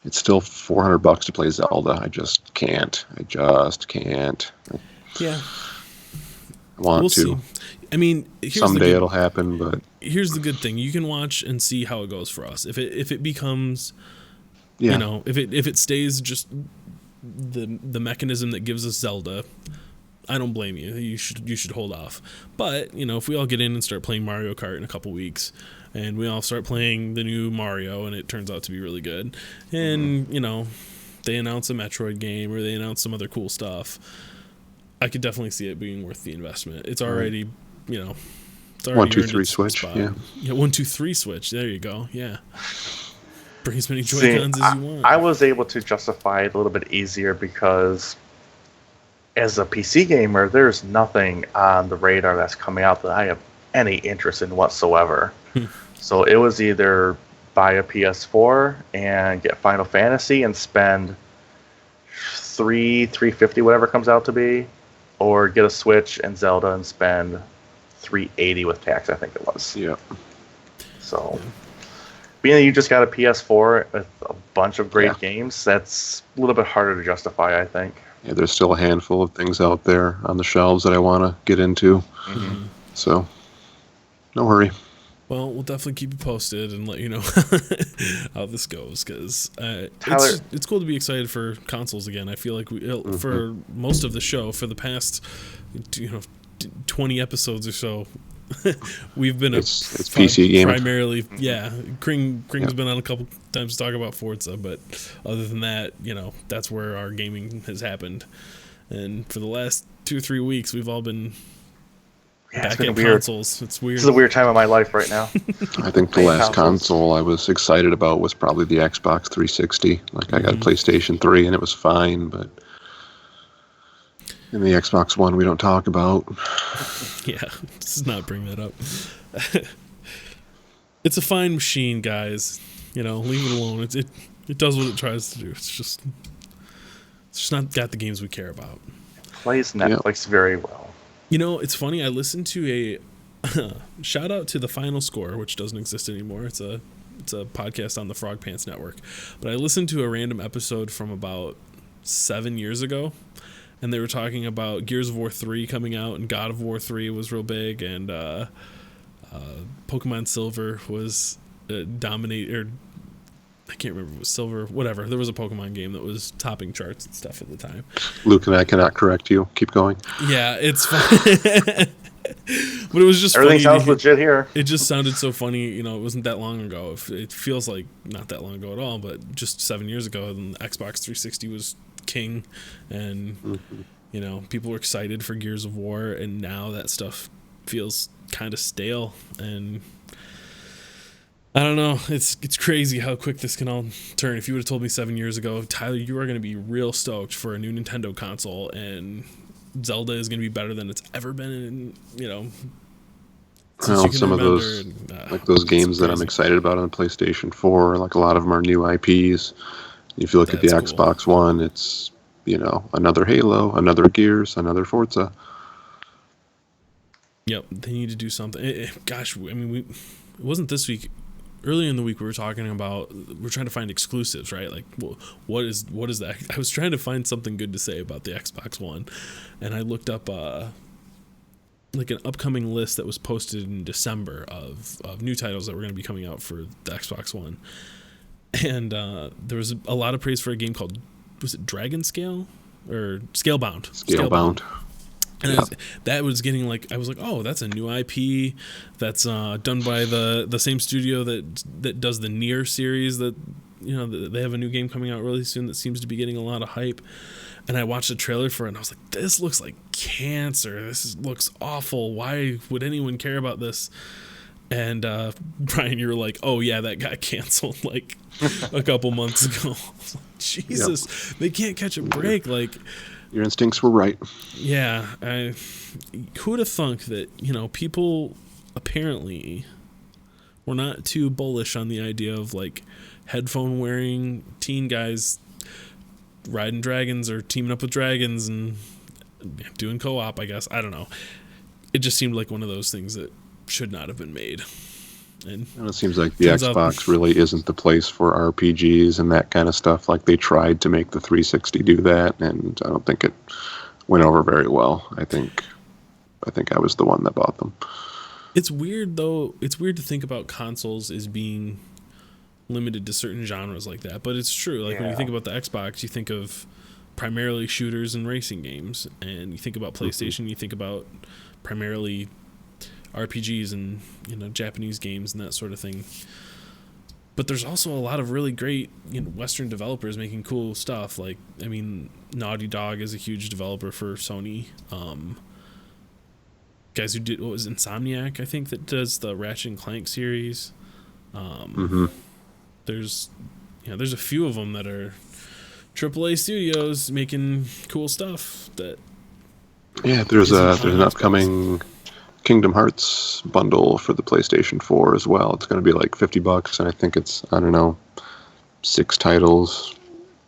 Speaker 2: it's still $400 to play Zelda. I just can't.
Speaker 1: Yeah,
Speaker 2: I want
Speaker 1: we'll
Speaker 2: to.
Speaker 1: see. I mean,
Speaker 2: Someday it'll happen, but
Speaker 1: here's the good thing: you can watch and see how it goes for us. If it becomes,
Speaker 2: yeah.
Speaker 1: if it stays just the mechanism that gives us Zelda, I don't blame you. You should hold off. But if we all get in and start playing Mario Kart in a couple weeks, and we all start playing the new Mario, and it turns out to be really good, and they announce a Metroid game or they announce some other cool stuff, I could definitely see it being worth the investment. It's already, it's already
Speaker 2: 1, 2,
Speaker 1: earned
Speaker 2: 3
Speaker 1: its
Speaker 2: Switch.
Speaker 1: spot.
Speaker 2: Yeah.
Speaker 1: Yeah, 1, 2, 3 Switch. There you go. Yeah. Bring as many
Speaker 3: See,
Speaker 1: Joy-Cons as you want.
Speaker 3: I was able to justify it a little bit easier because as a PC gamer, there's nothing on the radar that's coming out that I have any interest in whatsoever. So it was either buy a PS4 and get Final Fantasy and spend $350 whatever it comes out to be, or get a Switch and Zelda and spend $380 with tax, I think it was.
Speaker 2: Yeah.
Speaker 3: So, being that you just got a PS4 with a bunch of great
Speaker 2: Yeah.
Speaker 3: games, that's a little bit harder to justify, I think.
Speaker 2: Yeah, there's still a handful of things out there on the shelves that I want to get into.
Speaker 3: Mm-hmm.
Speaker 2: So, no hurry.
Speaker 1: Well, we'll definitely keep you posted and let you know how this goes, because
Speaker 3: Tyler-
Speaker 1: it's cool to be excited for consoles again. I feel like for most of the show, for the past 20 episodes or so, we've been
Speaker 2: It's PC gaming.
Speaker 1: primarily. Yeah, Kring's been on a couple times to talk about Forza, but other than that, that's where our gaming has happened. And for the last 2 or 3 weeks, we've all been
Speaker 3: Yeah, it's
Speaker 1: back
Speaker 3: been
Speaker 1: at
Speaker 3: weird.
Speaker 1: consoles. It's weird.
Speaker 3: This is a weird time of my life right now.
Speaker 2: I think the
Speaker 3: Playing
Speaker 2: last
Speaker 3: consoles.
Speaker 2: console I was excited about was probably the Xbox 360. Like, I got a PlayStation 3 and it was fine, but in the Xbox One we don't talk about.
Speaker 1: Yeah, let's not bring that up. It's a fine machine, guys. Leave it alone. It does what it tries to do. It's just not got the games we care about.
Speaker 3: Plays Netflix very well.
Speaker 1: It's funny. I listened to a shout out to the Final Score, which doesn't exist anymore. It's a podcast on the Frog Pants Network. But I listened to a random episode from about 7 years ago, and they were talking about Gears of War 3 coming out, and God of War 3 was real big, and Pokemon Silver was dominated. I can't remember if it was Silver, whatever. There was a Pokemon game that was topping charts and stuff at the time.
Speaker 2: Luke and I cannot correct you. Keep going.
Speaker 1: Yeah, it's fun. But it was just
Speaker 3: Everything
Speaker 1: funny.
Speaker 3: sounds legit here.
Speaker 1: It just sounded so funny. It wasn't that long ago. It feels like not that long ago at all, but just 7 years ago, and Xbox 360 was king, and people were excited for Gears of War, and now that stuff feels kind of stale, and I don't know. It's crazy how quick this can all turn. If you would have told me 7 years ago, Tyler, you are going to be real stoked for a new Nintendo console, and Zelda is going to be better than it's ever been in, since
Speaker 2: Well,
Speaker 1: you can
Speaker 2: some of
Speaker 1: remember,
Speaker 2: those,
Speaker 1: and,
Speaker 2: like those
Speaker 1: it's
Speaker 2: games that I'm
Speaker 1: crazy.
Speaker 2: excited about on the PlayStation 4, like a lot of them are new IPs. If you look at the
Speaker 1: That's cool.
Speaker 2: Xbox One, it's, another Halo, another Gears, another Forza.
Speaker 1: Yep, they need to do something. Gosh, I mean, it wasn't this week. Earlier in the week, we were talking about we're trying to find exclusives, right? Like, what is that? I was trying to find something good to say about the Xbox One, and I looked up like an upcoming list that was posted in December of new titles that were going to be coming out for the Xbox One, and there was a lot of praise for a game called, was it Dragon Scale or Scalebound?
Speaker 2: Scalebound.
Speaker 1: And
Speaker 2: Yep.
Speaker 1: that was getting I was like, oh, that's a new IP that's done by the same studio that does the Nier series. That they have a new game coming out really soon that seems to be getting a lot of hype. And I watched the trailer for it, and I was like, this looks like cancer. Looks awful. Why would anyone care about this? And Brian, you were like, oh yeah, that got canceled like a couple months ago. I was like, Jesus, They can't catch a break. Like,
Speaker 2: Your instincts were right.
Speaker 1: yeah, who would have thunk that, people apparently were not too bullish on the idea of like headphone wearing teen guys riding dragons or teaming up with dragons and doing co-op, I guess. I don't know. It just seemed like one of those things that should not have been made. And
Speaker 2: it seems like the
Speaker 1: Turns out-
Speaker 2: Xbox really isn't the place for RPGs and that kind of stuff. Like, they tried to make the 360 do that, and I don't think it went over very well. I think I was the one that bought them.
Speaker 1: it's weird, though. It's weird to think about consoles as being limited to certain genres like that, but it's true. Like, when you
Speaker 3: Yeah.
Speaker 1: think about the Xbox, you think of primarily shooters and racing games, and you think about PlayStation, you think about primarily RPGs and Japanese games and that sort of thing. But there's also a lot of really great Western developers making cool stuff. Like, I mean, Naughty Dog is a huge developer for Sony. Guys who did, what was Insomniac, I think, that does the Ratchet and Clank series. There's a few of them that are AAA studios making cool stuff that
Speaker 2: Yeah, there's
Speaker 1: Isn't on
Speaker 2: an
Speaker 1: Xbox.
Speaker 2: upcoming Kingdom Hearts bundle for the PlayStation 4 as well. It's going to be like $50, and I think it's, I don't know, 6 titles,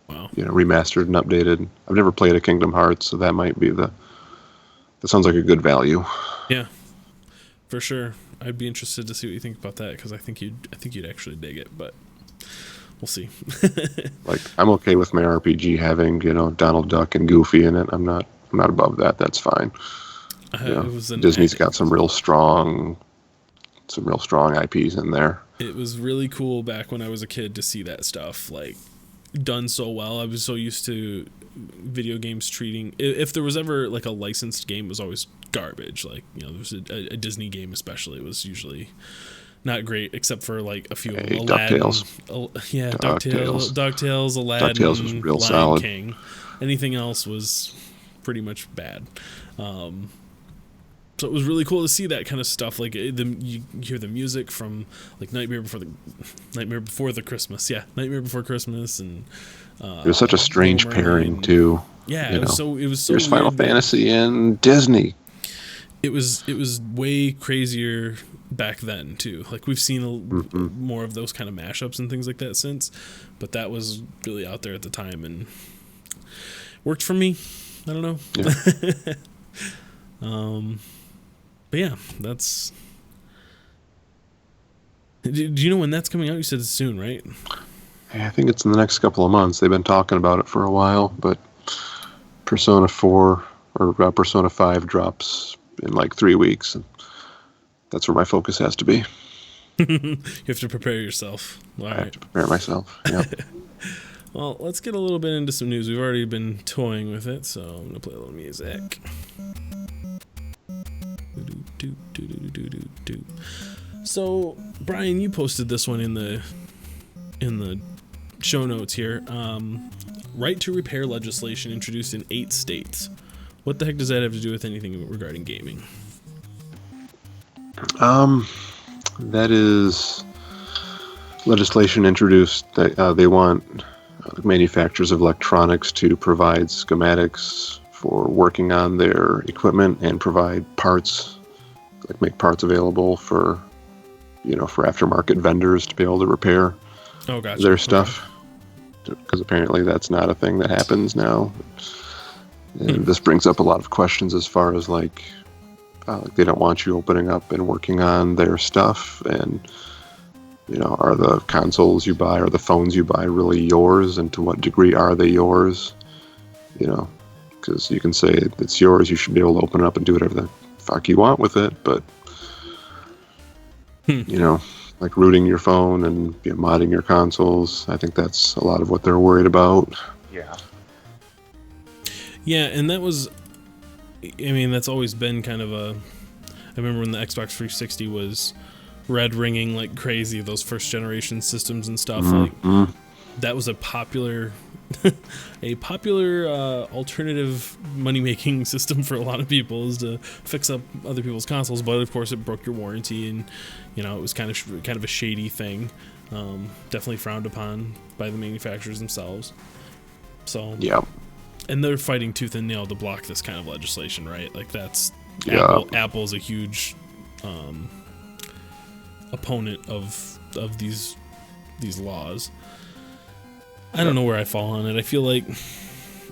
Speaker 1: wow.
Speaker 2: remastered and updated. I've never played a Kingdom Hearts, so that might be that sounds like a good value.
Speaker 1: Yeah. for sure. I'd be interested to see what you think about that because I think you'd actually dig it, but we'll see.
Speaker 2: Like, I'm okay with my RPG having, Donald Duck and Goofy in it. I'm not above that. That's fine. Disney's got some real strong IPs in there.
Speaker 1: It was really cool back when I was a kid to see that stuff like done so well. I was so used to video games treating, if there was ever like a licensed game, it was always garbage. Like, there was a Disney game especially, it was usually not great except for like a few.
Speaker 2: DuckTales.
Speaker 1: DuckTales, Aladdin,
Speaker 2: DuckTales was real
Speaker 1: Lion
Speaker 2: solid.
Speaker 1: King. Anything else was pretty much bad. So it was really cool to see that kind of stuff. Like you hear the music from like Nightmare Before Christmas, and
Speaker 2: it was such a strange pairing too.
Speaker 1: Yeah, it was so
Speaker 2: There's Final Fantasy and Disney.
Speaker 1: It was way crazier back then too. Like we've seen more of those kind of mashups and things like that since, but that was really out there at the time and worked for me. I don't know. Yeah. But yeah, that's. Do you know when that's coming out? You said it's soon, right?
Speaker 2: I think it's in the next couple of months. They've been talking about it for a while, but Persona 4 or Persona 5 drops in like 3 weeks, and that's where my focus has to be.
Speaker 1: You have to prepare yourself. All right.
Speaker 2: I have to prepare myself. Yeah.
Speaker 1: Well, let's get a little bit into some news. We've already been toying with it, so I'm gonna play a little music. So, Brian, you posted this one in the show notes here. Right to repair legislation introduced in 8 states. What the heck does that have to do with anything regarding gaming?
Speaker 2: That is legislation introduced that they want manufacturers of electronics to provide schematics for working on their equipment and provide parts, like make parts available for aftermarket vendors to be able to repair their stuff. Because apparently that's not a thing that happens now. And this brings up a lot of questions as far as like they don't want you opening up and working on their stuff, and are the consoles you buy or the phones you buy really yours, and to what degree are they yours? Because you can say it's yours, you should be able to open it up and do whatever the fuck you want with it, but like rooting your phone and modding your consoles, I think that's a lot of what they're worried about.
Speaker 1: Yeah, and that was, that's always been kind of I remember when the Xbox 360 was red ringing like crazy, those first generation systems and stuff, like that was a popular alternative money-making system for a lot of people, is to fix up other people's consoles, but of course it broke your warranty, and it was kind of a shady thing, definitely frowned upon by the manufacturers themselves. So
Speaker 2: yeah,
Speaker 1: and they're fighting tooth and nail to block this kind of legislation, right? Like that's Apple's a huge opponent of these laws. I don't know where I fall on it. I feel like...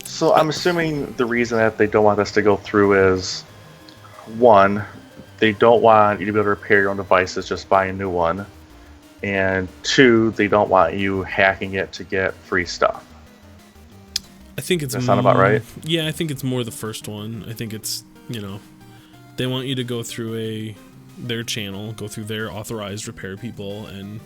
Speaker 3: So I'm assuming the reason that they don't want this to go through is, 1, they don't want you to be able to repair your own devices, just buy a new one. And 2, they don't want you hacking it to get free stuff.
Speaker 1: I think it's...
Speaker 3: Does that sound about right?
Speaker 1: Yeah, I think it's more the first one. I think it's, they want you to go through their channel, go through their authorized repair people, and...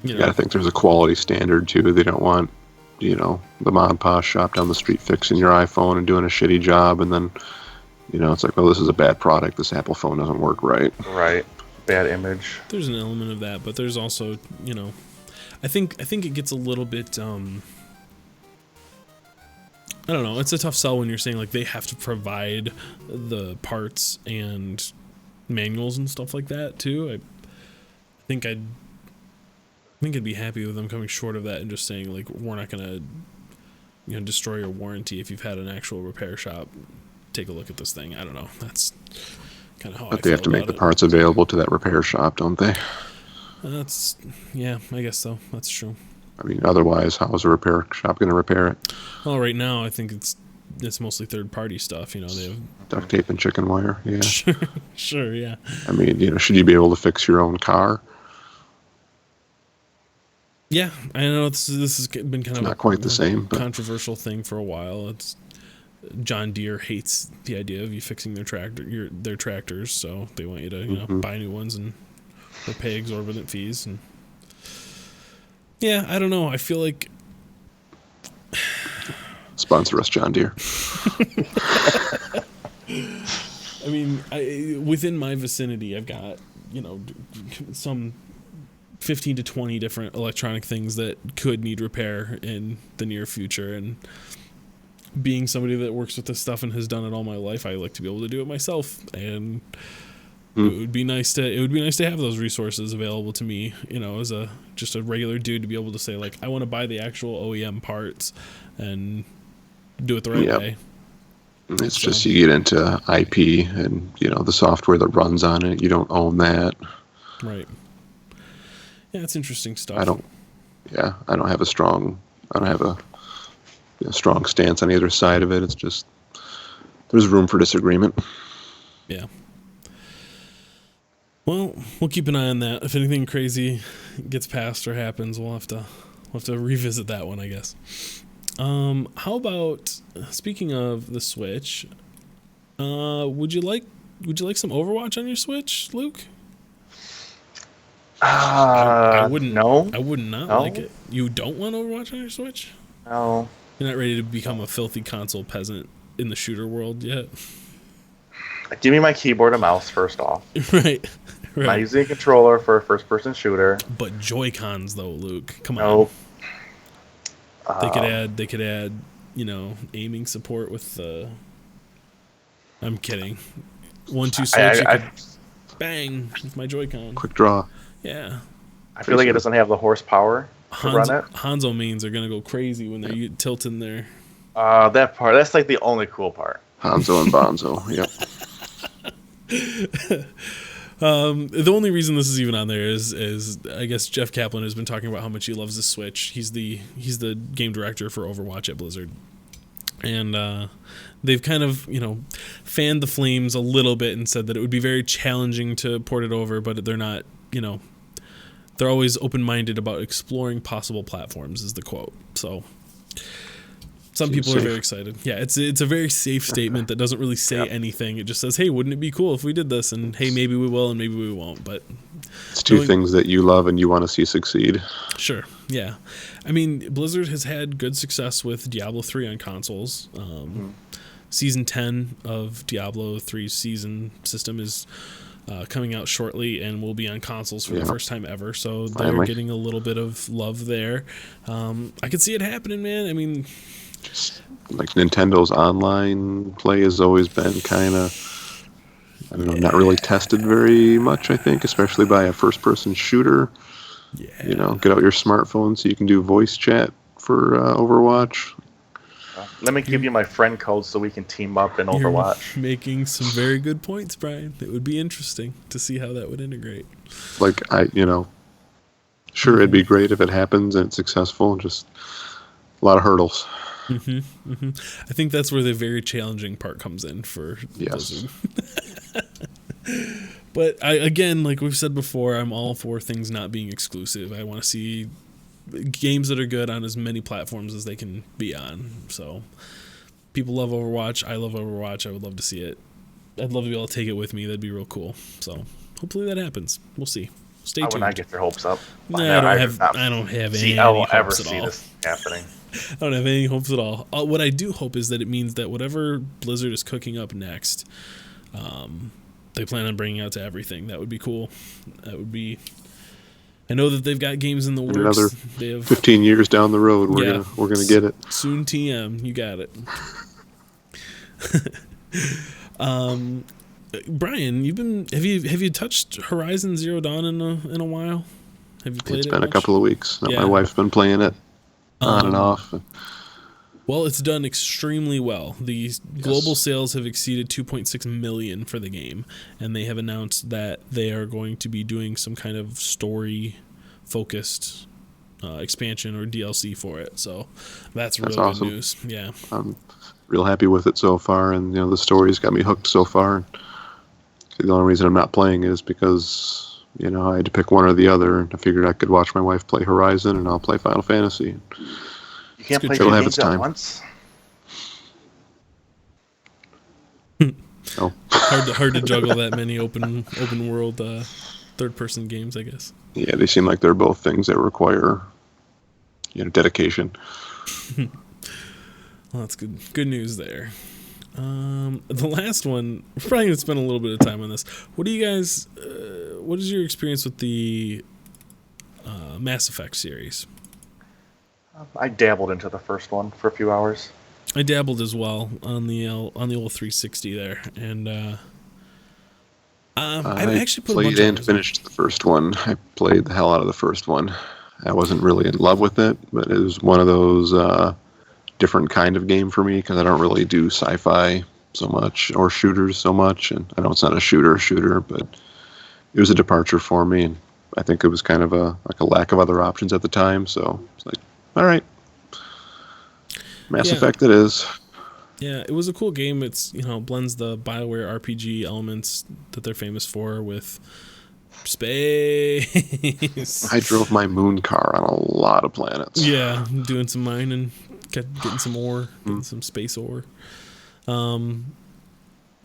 Speaker 2: I think there's a quality standard too. They don't want, the mom and pop shop down the street fixing your iPhone and doing a shitty job, and then, it's like, well, this is a bad product. This Apple phone doesn't work right.
Speaker 3: Right. Bad image.
Speaker 1: There's an element of that, but there's also, I think it gets a little bit. I don't know. It's a tough sell when you're saying like they have to provide the parts and manuals and stuff like that too. I think I'd be happy with them coming short of that and just saying like, we're not gonna destroy your warranty if you've had an actual repair shop take a look at this thing. I don't know. That's kind of how.
Speaker 2: But they have to make the parts available to that repair shop, don't they?
Speaker 1: I guess so. That's true.
Speaker 2: Otherwise, how is a repair shop going to repair it?
Speaker 1: Well, right now I think it's it's mostly third party stuff. You know, they have
Speaker 2: Duct tape and chicken wire. Yeah.
Speaker 1: sure, yeah.
Speaker 2: I mean, should you be able to fix your own car?
Speaker 1: Yeah, I know this has been kind of
Speaker 2: Not quite the same, but
Speaker 1: controversial thing for a while. It's John Deere hates the idea of you fixing their tractors, so they want you to buy new ones or pay exorbitant fees. And yeah, I don't know. I feel like
Speaker 2: sponsor us, John Deere.
Speaker 1: I mean, within my vicinity, I've got some 15 to 20 different electronic things that could need repair in the near future, and being somebody that works with this stuff and has done it all my life, I like to be able to do it myself, and it would be nice to have those resources available to me, as just a regular dude, to be able to say, like, I want to buy the actual OEM parts and do it the right way.
Speaker 2: It's just you get into IP and the software that runs on it, you don't own that.
Speaker 1: Right. Yeah, it's interesting stuff.
Speaker 2: I don't have a strong stance on either side of it. It's just there's room for disagreement.
Speaker 1: Yeah. Well, we'll keep an eye on that. If anything crazy gets passed or happens, we'll have to revisit that one, I guess. How about, speaking of the Switch, would you like some Overwatch on your Switch, Luke? I wouldn't.
Speaker 3: No.
Speaker 1: I would not like it. You don't want Overwatch on your Switch?
Speaker 3: No.
Speaker 1: You're not ready to become a filthy console peasant in the shooter world yet?
Speaker 3: Give me my keyboard and mouse first off.
Speaker 1: Right.
Speaker 3: I'm not using a controller for a first-person shooter.
Speaker 1: But Joy-Cons, though, Luke. Come on.
Speaker 3: Nope.
Speaker 1: They could add, aiming support with the. I'm kidding. 1-2 switch. Bang with my Joy-Con.
Speaker 2: Quick draw.
Speaker 1: Yeah.
Speaker 3: I feel like it doesn't have the horsepower to run it.
Speaker 1: Hanzo mains are gonna go crazy when they're tilting there.
Speaker 3: That part. That's like the only cool part.
Speaker 2: Hanzo and Bonzo. Yep.
Speaker 1: The only reason this is even on there is I guess Jeff Kaplan has been talking about how much he loves the Switch. He's the game director for Overwatch at Blizzard, and they've kind of fanned the flames a little bit and said that it would be very challenging to port it over, but they're not. They're always open-minded about exploring possible platforms, is the quote. So some people are very excited. Yeah, it's a very safe statement that doesn't really say anything. It just says, hey, wouldn't it be cool if we did this? And hey, maybe we will and maybe we won't. But
Speaker 2: it's two things that you love and you want to see succeed.
Speaker 1: Sure, yeah. I mean, Blizzard has had good success with Diablo 3 on consoles. Season 10 of Diablo 3's season system is coming out shortly and will be on consoles for the first time ever. So they're getting a little bit of love there. I could see it happening, man. I mean,
Speaker 2: just like Nintendo's online play has always been kind of, I don't know, not really tested very much, I think, especially by a first-person shooter. Yeah. Get out your smartphone so you can do voice chat for Overwatch.
Speaker 3: Let me give you my friend code so we can team up in Overwatch.
Speaker 1: You're making some very good points, Brian. It would be interesting to see how that would integrate.
Speaker 2: Like, sure, it'd be great if it happens and it's successful. Just a lot of hurdles.
Speaker 1: I think that's where the very challenging part comes in for Blizzard. But again, like we've said before, I'm all for things not being exclusive. I want to see games that are good on as many platforms as they can be on. So people love Overwatch. I love Overwatch. I would love to see it. I'd love to be able to take it with me. That'd be real cool. So hopefully that happens. We'll see. Stay tuned.
Speaker 3: I would not get your hopes up.
Speaker 1: I don't have any hopes at all.
Speaker 3: This happening.
Speaker 1: I don't have any hopes at all. What I do hope is that it means that whatever Blizzard is cooking up next, they plan on bringing out to everything. That would be cool. That would be. I know that they've got games in the works.
Speaker 2: Another
Speaker 1: they have
Speaker 2: 15 years down the road, we're gonna get it.
Speaker 1: Soon, TM, you got it. Brian, have you touched Horizon Zero Dawn in a while? Have you played it?
Speaker 2: It's been a couple of weeks. My wife's been playing it on and off.
Speaker 1: Well, it's done extremely well. The global sales have exceeded 2.6 million for the game, and they have announced that they are going to be doing some kind of story-focused expansion or DLC for it. So that's real
Speaker 2: awesome.
Speaker 1: good news. Yeah.
Speaker 2: I'm real happy with it so far, and the story's got me hooked so far. The only reason I'm not playing it is because I had to pick one or the other, and I figured I could watch my wife play Horizon, and I'll play Final Fantasy.
Speaker 3: You can't play
Speaker 2: It'll
Speaker 3: two
Speaker 2: have
Speaker 3: games
Speaker 2: its
Speaker 3: at
Speaker 2: time.
Speaker 3: once.
Speaker 2: No.
Speaker 1: hard to juggle that many open world third person games, I guess.
Speaker 2: Yeah, they seem like they're both things that require dedication.
Speaker 1: Well, that's good news there. The last one, we're probably gonna spend a little bit of time on this. What do you guys? What is your experience with the Mass Effect series?
Speaker 3: I dabbled into the first one for a few hours.
Speaker 1: I dabbled as well on the old 360 there, and I've actually put a bunch
Speaker 2: played and
Speaker 1: of
Speaker 2: finished the first one. I played the hell out of the first one. I wasn't really in love with it, but it was one of those different kind of game for me because I don't really do sci-fi so much or shooters so much, and I know it's not a shooter, but it was a departure for me, and I think it was kind of a lack of other options at the time. So it's like, all right, Mass Effect it is.
Speaker 1: Yeah, it was a cool game. It's blends the BioWare RPG elements that they're famous for with space.
Speaker 2: I drove my moon car on a lot of planets.
Speaker 1: Yeah, doing some mining, getting some ore, getting some space ore.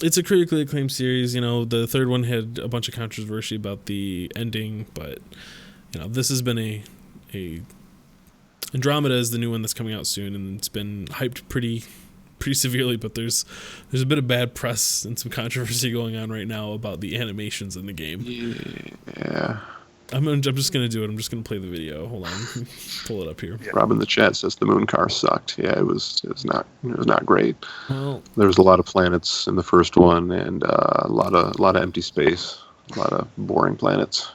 Speaker 1: It's a critically acclaimed series. The third one had a bunch of controversy about the ending, but this has been a Andromeda is the new one that's coming out soon, and it's been hyped pretty severely. But there's a bit of bad press and some controversy going on right now about the animations in the game.
Speaker 2: Yeah.
Speaker 1: I'm just gonna do it. I'm just gonna play the video. Hold on, pull it up here.
Speaker 2: Rob in the chat says the moon car sucked. Yeah, it was not great.
Speaker 1: Well,
Speaker 2: there was a lot of planets in the first one, and a lot of empty space, a lot of boring planets.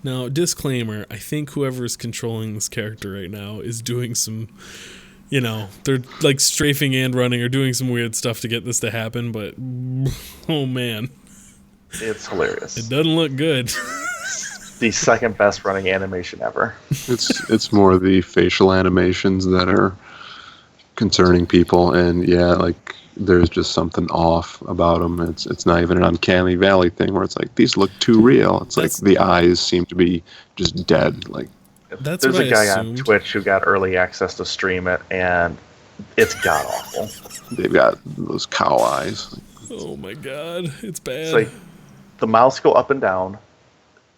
Speaker 1: Now, disclaimer, I think whoever is controlling this character right now is doing some, they're like strafing and running or doing some weird stuff to get this to happen, but oh man.
Speaker 3: It's hilarious.
Speaker 1: It doesn't look good.
Speaker 3: The second best running animation ever.
Speaker 2: It's more the facial animations that are concerning people, and there's just something off about them. It's not even an uncanny valley thing where it's like these look too real. It's like the eyes seem to be just dead. Like
Speaker 1: there's
Speaker 3: a guy on Twitch who got early access to stream it, and it's god awful.
Speaker 2: They've got those cow eyes.
Speaker 1: Oh my god, it's bad.
Speaker 3: It's like the mouths go up and down,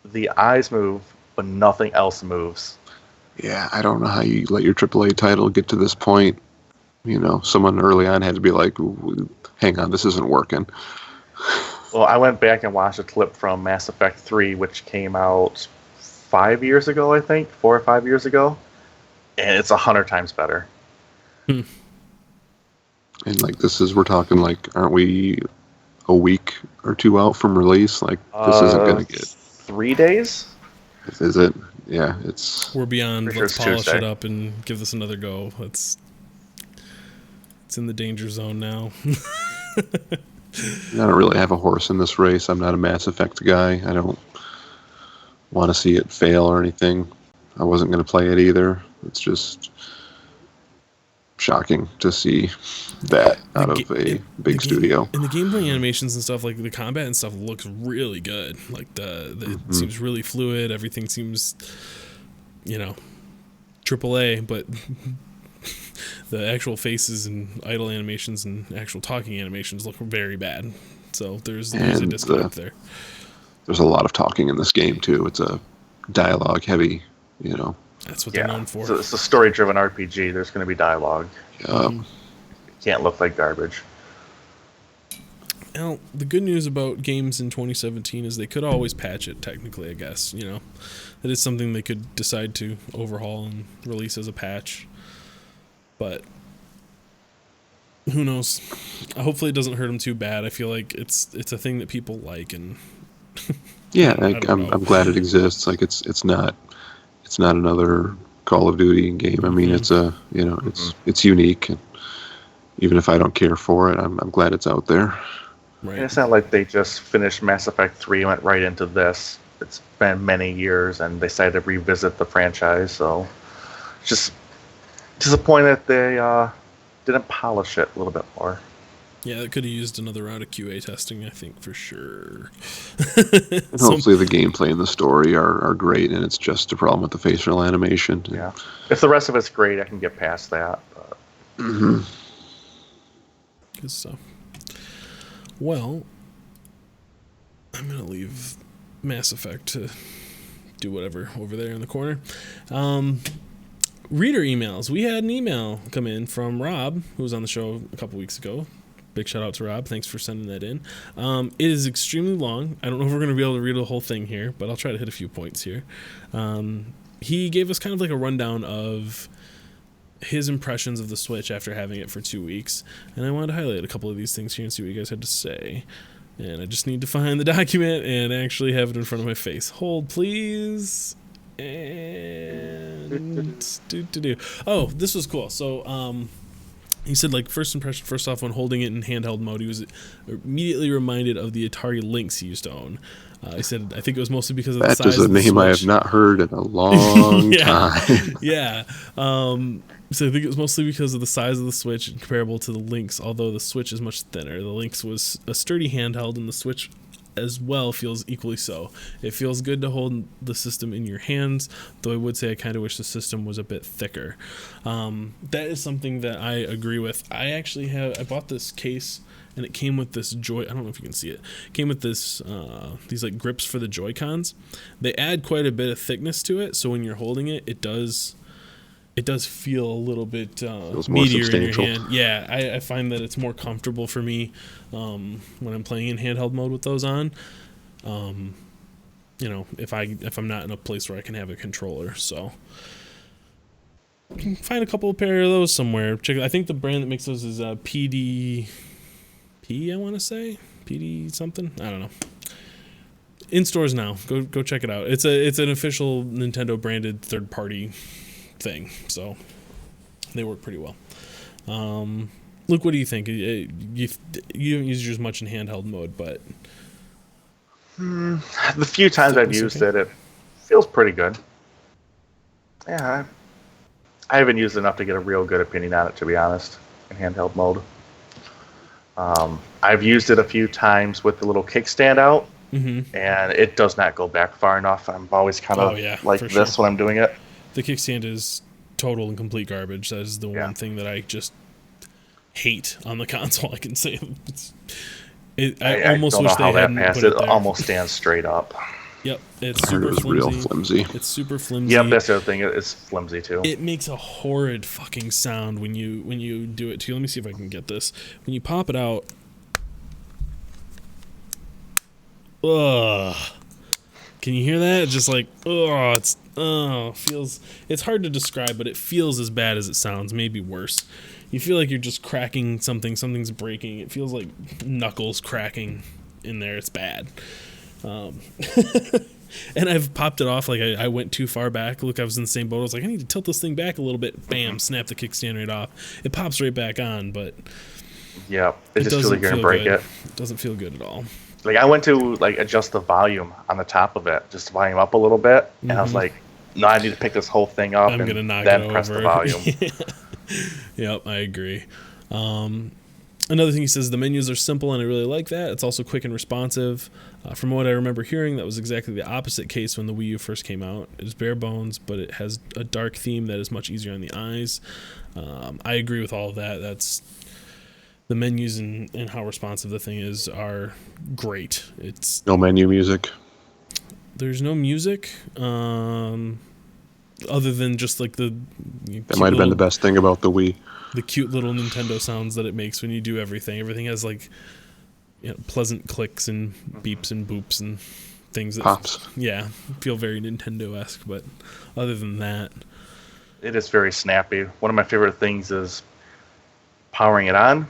Speaker 3: the eyes move, but nothing else moves.
Speaker 2: Yeah, I don't know how you let your AAA title get to this point. Someone early on had to be like, hang on, this isn't working.
Speaker 3: Well, I went back and watched a clip from Mass Effect 3, which came out 5 years ago, I think, 4 or 5 years ago, and it's 100 times better.
Speaker 2: And we're talking aren't we a week or two out from release? This isn't going to get
Speaker 3: 3 days.
Speaker 2: Is it? Yeah,
Speaker 1: we're beyond.
Speaker 3: Pretty
Speaker 1: Let's
Speaker 3: sure
Speaker 1: polish
Speaker 3: Tuesday.
Speaker 1: it up and give this another go. It's in the danger zone now.
Speaker 2: I don't really have a horse in this race. I'm not a Mass Effect guy. I don't want to see it fail or anything. I wasn't going to play it either. It's just shocking to see that out of a big studio.
Speaker 1: And the gameplay animations and stuff, like the combat and stuff, looks really good. Like it seems really fluid. Everything seems, AAA, but the actual faces and idle animations and actual talking animations look very bad. So there's a disconnect there.
Speaker 2: There's a lot of talking in this game too. It's a dialogue heavy,
Speaker 1: That's what they're known for.
Speaker 3: It's a story-driven RPG. There's going to be dialogue. It can't look like garbage.
Speaker 1: Now, the good news about games in 2017 is they could always patch it, technically, I guess. That is something they could decide to overhaul and release as a patch. But who knows? Hopefully it doesn't hurt them too bad. I feel like it's a thing that people like, and
Speaker 2: yeah, I'm glad it exists. It's not another Call of Duty game. I mean, it's it's unique, and even if I don't care for it, I'm glad it's out there.
Speaker 1: Right.
Speaker 3: And it's not like they just finished Mass Effect 3 and went right into this. it's been many years, and they decided to revisit the franchise. So, just disappointed they didn't polish it a little bit more.
Speaker 1: Yeah, it could have used another round of QA testing, I think, for sure.
Speaker 2: Hopefully the gameplay and the story are great, and it's just a problem with the facial animation.
Speaker 3: Yeah. If the rest of it's great, I can get past that. But.
Speaker 2: Mm-hmm.
Speaker 1: Good stuff. Well, I'm going to leave Mass Effect to do whatever over there in the corner. Reader emails. We had an email come in from Rob, who was on the show a couple weeks ago. Big shout out to Rob. Thanks for sending that in. It is extremely long. I don't know if we're going to be able to read the whole thing here, but I'll try to hit a few points here. He gave us kind of like a rundown of his impressions of the Switch after having it for 2 weeks, and I wanted to highlight a couple of these things here and see what you guys had to say. And I just need to find the document and actually have it in front of my face. Hold, please. And oh, this was cool. So he said, like, first impression, first off, when holding it in handheld mode, he was immediately reminded of the Atari Lynx he used to own. He said, I think it was mostly because of the size of the Switch.
Speaker 2: That is a name I have not heard in a long time.
Speaker 1: Yeah. So I think it was mostly because of the size of the Switch and comparable to the Lynx, although the Switch is much thinner. The Lynx was a sturdy handheld, and the Switch as well feels equally so. It feels good to hold the system in your hands, though I would say I kind of wish the system was a bit thicker. That is something that I agree with. I bought this case, and it came with this I don't know if you can see it. It came with this these like grips for the Joy-Cons. They add quite a bit of thickness to it, so when you're holding it, it does feel a little bit meatier in your hand. Yeah, I find that it's more comfortable for me when I'm playing in handheld mode with those on. If I'm not in a place where I can have a controller, so you can find a couple of pair of those somewhere. I think the brand that makes those is PDP. I want to say PD something. I don't know. In stores now. Go check it out. It's an official Nintendo branded third party thing, so they work pretty well. Luke, what do you think? You don't use yours much in handheld mode, but
Speaker 3: the few times I've used it feels pretty good. Yeah, I haven't used enough to get a real good opinion on it, to be honest, in handheld mode. I've used it a few times with the little kickstand out, and it does not go back far enough. I'm always kind of like this when I'm doing it.
Speaker 1: The kickstand is total and complete garbage. That is the one thing that I just hate on the console. I can say I almost wish they hadn't put it there.
Speaker 3: It almost stands straight up.
Speaker 1: Yep, it's super flimsy.
Speaker 2: Real flimsy.
Speaker 1: It's super flimsy.
Speaker 3: Yep, that's the other thing. It's flimsy too.
Speaker 1: It makes a horrid fucking sound when you do it too. Let me see if I can get this. When you pop it out, ugh. Can you hear that? It's just like, it's hard to describe, but it feels as bad as it sounds, maybe worse. You feel like you're just cracking something's breaking. It feels like knuckles cracking in there. It's bad. And I've popped it off, like I went too far back. Look, I was in the same boat. I was like, I need to tilt this thing back a little bit. Bam, snap the kickstand right off. It pops right back on, but
Speaker 3: yeah, it just feels like you're gonna break it.
Speaker 1: It doesn't feel good at all.
Speaker 3: Like I went to adjust the volume on the top of it, just to volume up a little bit, and I was like, no, I need to pick this whole thing up and then press the volume.
Speaker 1: Yep, I agree. Another thing he says, the menus are simple, and I really like that. It's also quick and responsive. From what I remember hearing, that was exactly the opposite case when the Wii U first came out. It is bare bones, but it has a dark theme that is much easier on the eyes. I agree with all of that. The menus and how responsive the thing is are great. It's
Speaker 2: no menu music.
Speaker 1: There's no music, other than just like that
Speaker 2: might have been the best thing about the Wii.
Speaker 1: The cute little Nintendo sounds that it makes when you do everything. Everything has like pleasant clicks and beeps and boops and things that
Speaker 2: pops.
Speaker 1: Yeah, feel very Nintendo-esque. But other than that,
Speaker 3: it is very snappy. One of my favorite things is powering it on.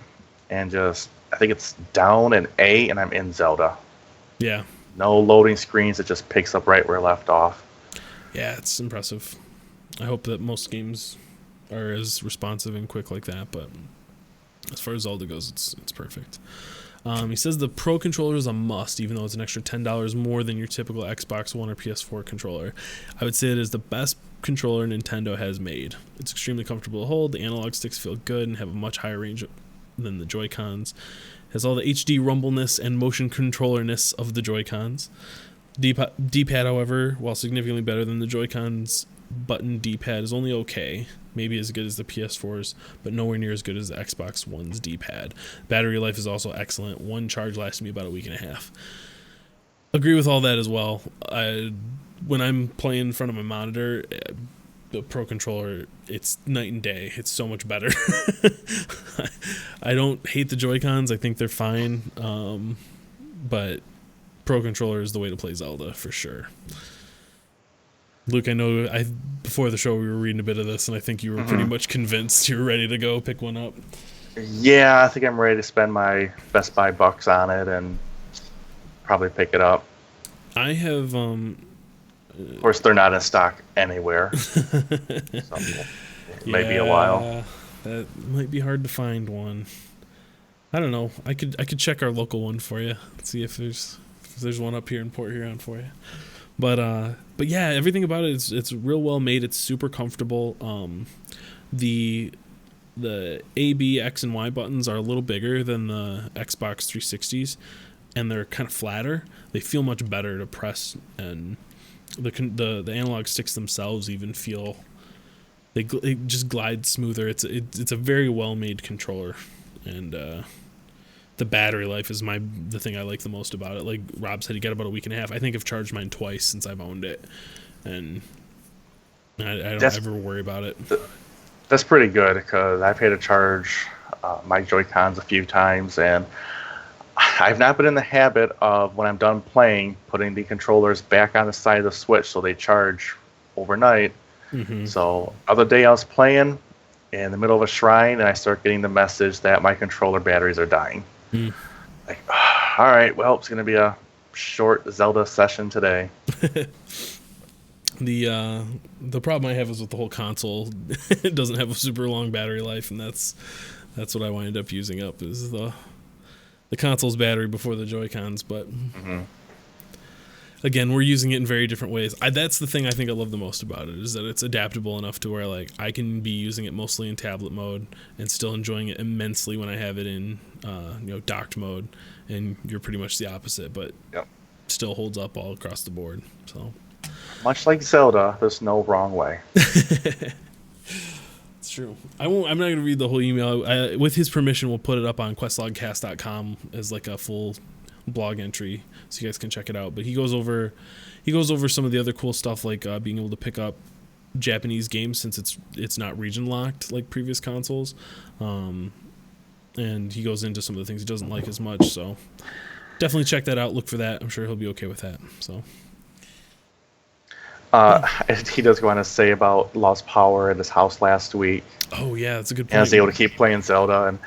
Speaker 3: And I think it's down and A, and I'm in Zelda.
Speaker 1: Yeah.
Speaker 3: No loading screens. It just picks up right where it left off.
Speaker 1: Yeah, it's impressive. I hope that most games are as responsive and quick like that, but as far as Zelda goes, it's perfect. He says the Pro controller is a must, even though it's an extra $10 more than your typical Xbox One or PS4 controller. I would say it is the best controller Nintendo has made. It's extremely comfortable to hold. The analog sticks feel good and have a much higher range than the Joy-Cons. It has all the HD rumbleness and motion controllerness of the Joy-Cons. D-pad, however, while significantly better than the Joy-Cons, button D-pad is only okay, maybe as good as the PS4's, but nowhere near as good as the Xbox One's D-pad. Battery life is also excellent. One charge lasted me about a week and a half. Agree with all that as well. When I'm playing in front of my monitor, the Pro controller, it's night and day. It's so much better. I don't hate the Joy-Cons. I think they're fine, but Pro controller is the way to play Zelda for sure. Luke, I know before the show we were reading a bit of this, and I think you were pretty much convinced you were ready to go pick one up.
Speaker 3: Yeah, I think I'm ready to spend my Best Buy bucks on it and probably pick it up.
Speaker 1: I have.
Speaker 3: Of course, they're not in stock anywhere. So it may be a while.
Speaker 1: That might be hard to find one. I don't know. I could check our local one for you. See if there's one up here in Port Huron for you. But yeah, everything about it it's real well made. It's super comfortable. The A, B, X, and Y buttons are a little bigger than the Xbox 360s, and they're kind of flatter. They feel much better to press, and the analog sticks themselves even feel they just glide smoother. It's a very well made controller, and the battery life is the thing I like the most about it. Like Rob said, he got about a week and a half. I think I've charged mine twice since I've owned it, and I don't ever worry about it.
Speaker 3: That's pretty good because I've had to charge my Joy-Cons a few times, and I've not been in the habit of, when I'm done playing, putting the controllers back on the side of the Switch so they charge overnight. Mm-hmm. So other day I was playing in the middle of a shrine, and I start getting the message that my controller batteries are dying. Like, all right, well, it's going to be a short Zelda session today.
Speaker 1: The problem I have is with the whole console. It doesn't have a super long battery life, and that's what I wind up using up is the console's battery before the Joy-Cons. But again, we're using it in very different ways. That's the thing I think I love the most about it, is that it's adaptable enough to where like I can be using it mostly in tablet mode and still enjoying it immensely when I have it in docked mode, and you're pretty much the opposite, but still holds up all across the board. So
Speaker 3: much like Zelda, there's no wrong way.
Speaker 1: It's true. I'm not going to read the whole email. With his permission, we'll put it up on questlogcast.com as like a full blog entry, so you guys can check it out. But he goes over some of the other cool stuff, like being able to pick up Japanese games since it's not region locked like previous consoles, and he goes into some of the things he doesn't like as much. So definitely check that out. Look for that. I'm sure he'll be okay with that. So.
Speaker 3: He does go on to say about lost power at his house last week.
Speaker 1: Oh yeah, that's a good point.
Speaker 3: And I was able to keep playing Zelda, and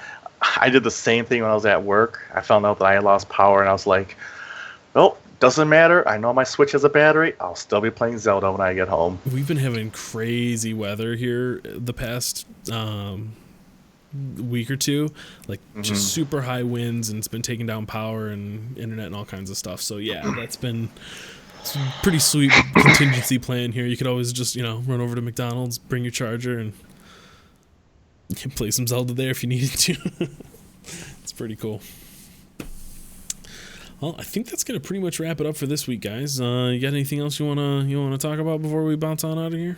Speaker 3: I did the same thing when I was at work. I found out that I had lost power, and I was like, well, doesn't matter. I know my Switch has a battery. I'll still be playing Zelda when I get home.
Speaker 1: We've been having crazy weather here the past week or two, like just super high winds, and it's been taking down power and internet and all kinds of stuff. So yeah, that's been it's a pretty sweet contingency plan here. You could always just run over to McDonald's, bring your charger, and you can play some Zelda there if you needed to. It's pretty cool. Well, I think that's gonna pretty much wrap it up for this week, guys. You got anything else you wanna talk about before we bounce on out of here?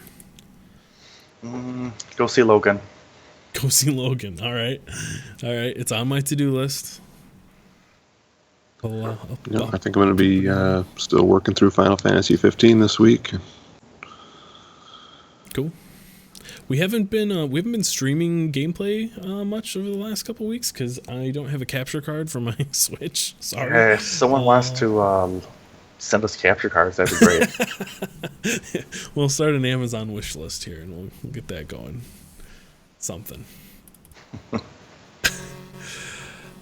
Speaker 3: Go see Logan.
Speaker 1: Go see Logan. All right. It's on my to-do list.
Speaker 2: I think I'm going to be still working through Final Fantasy 15 this week.
Speaker 1: Cool. We haven't been streaming gameplay much over the last couple weeks because I don't have a capture card for my Switch. Sorry.
Speaker 3: If someone wants to send us capture cards, that'd be great.
Speaker 1: We'll start an Amazon wish list here, and we'll get that going. Something.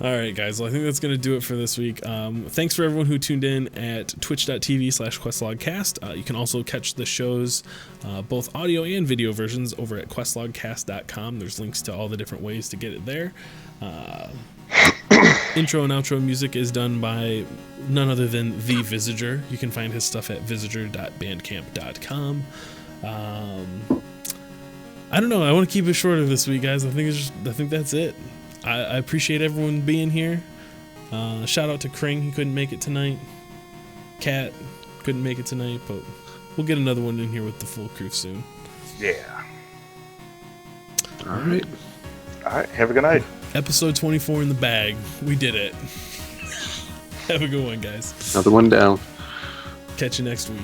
Speaker 1: All right, guys. Well, I think that's going to do it for this week. Thanks for everyone who tuned in at twitch.tv/questlogcast. You can also catch the shows, both audio and video versions, over at questlogcast.com. There's links to all the different ways to get it there. Intro and outro music is done by none other than The Visager. You can find his stuff at visager.bandcamp.com. I don't know. I want to keep it shorter this week, guys. I think that's it. I appreciate everyone being here. Shout out to Kring. He couldn't make it tonight. Kat couldn't make it tonight, but we'll get another one in here with the full crew soon.
Speaker 3: Yeah.
Speaker 2: All right.
Speaker 3: All right. Have a good night.
Speaker 1: Episode 24 in the bag. We did it. Have a good one, guys.
Speaker 2: Another one down.
Speaker 1: Catch you next week.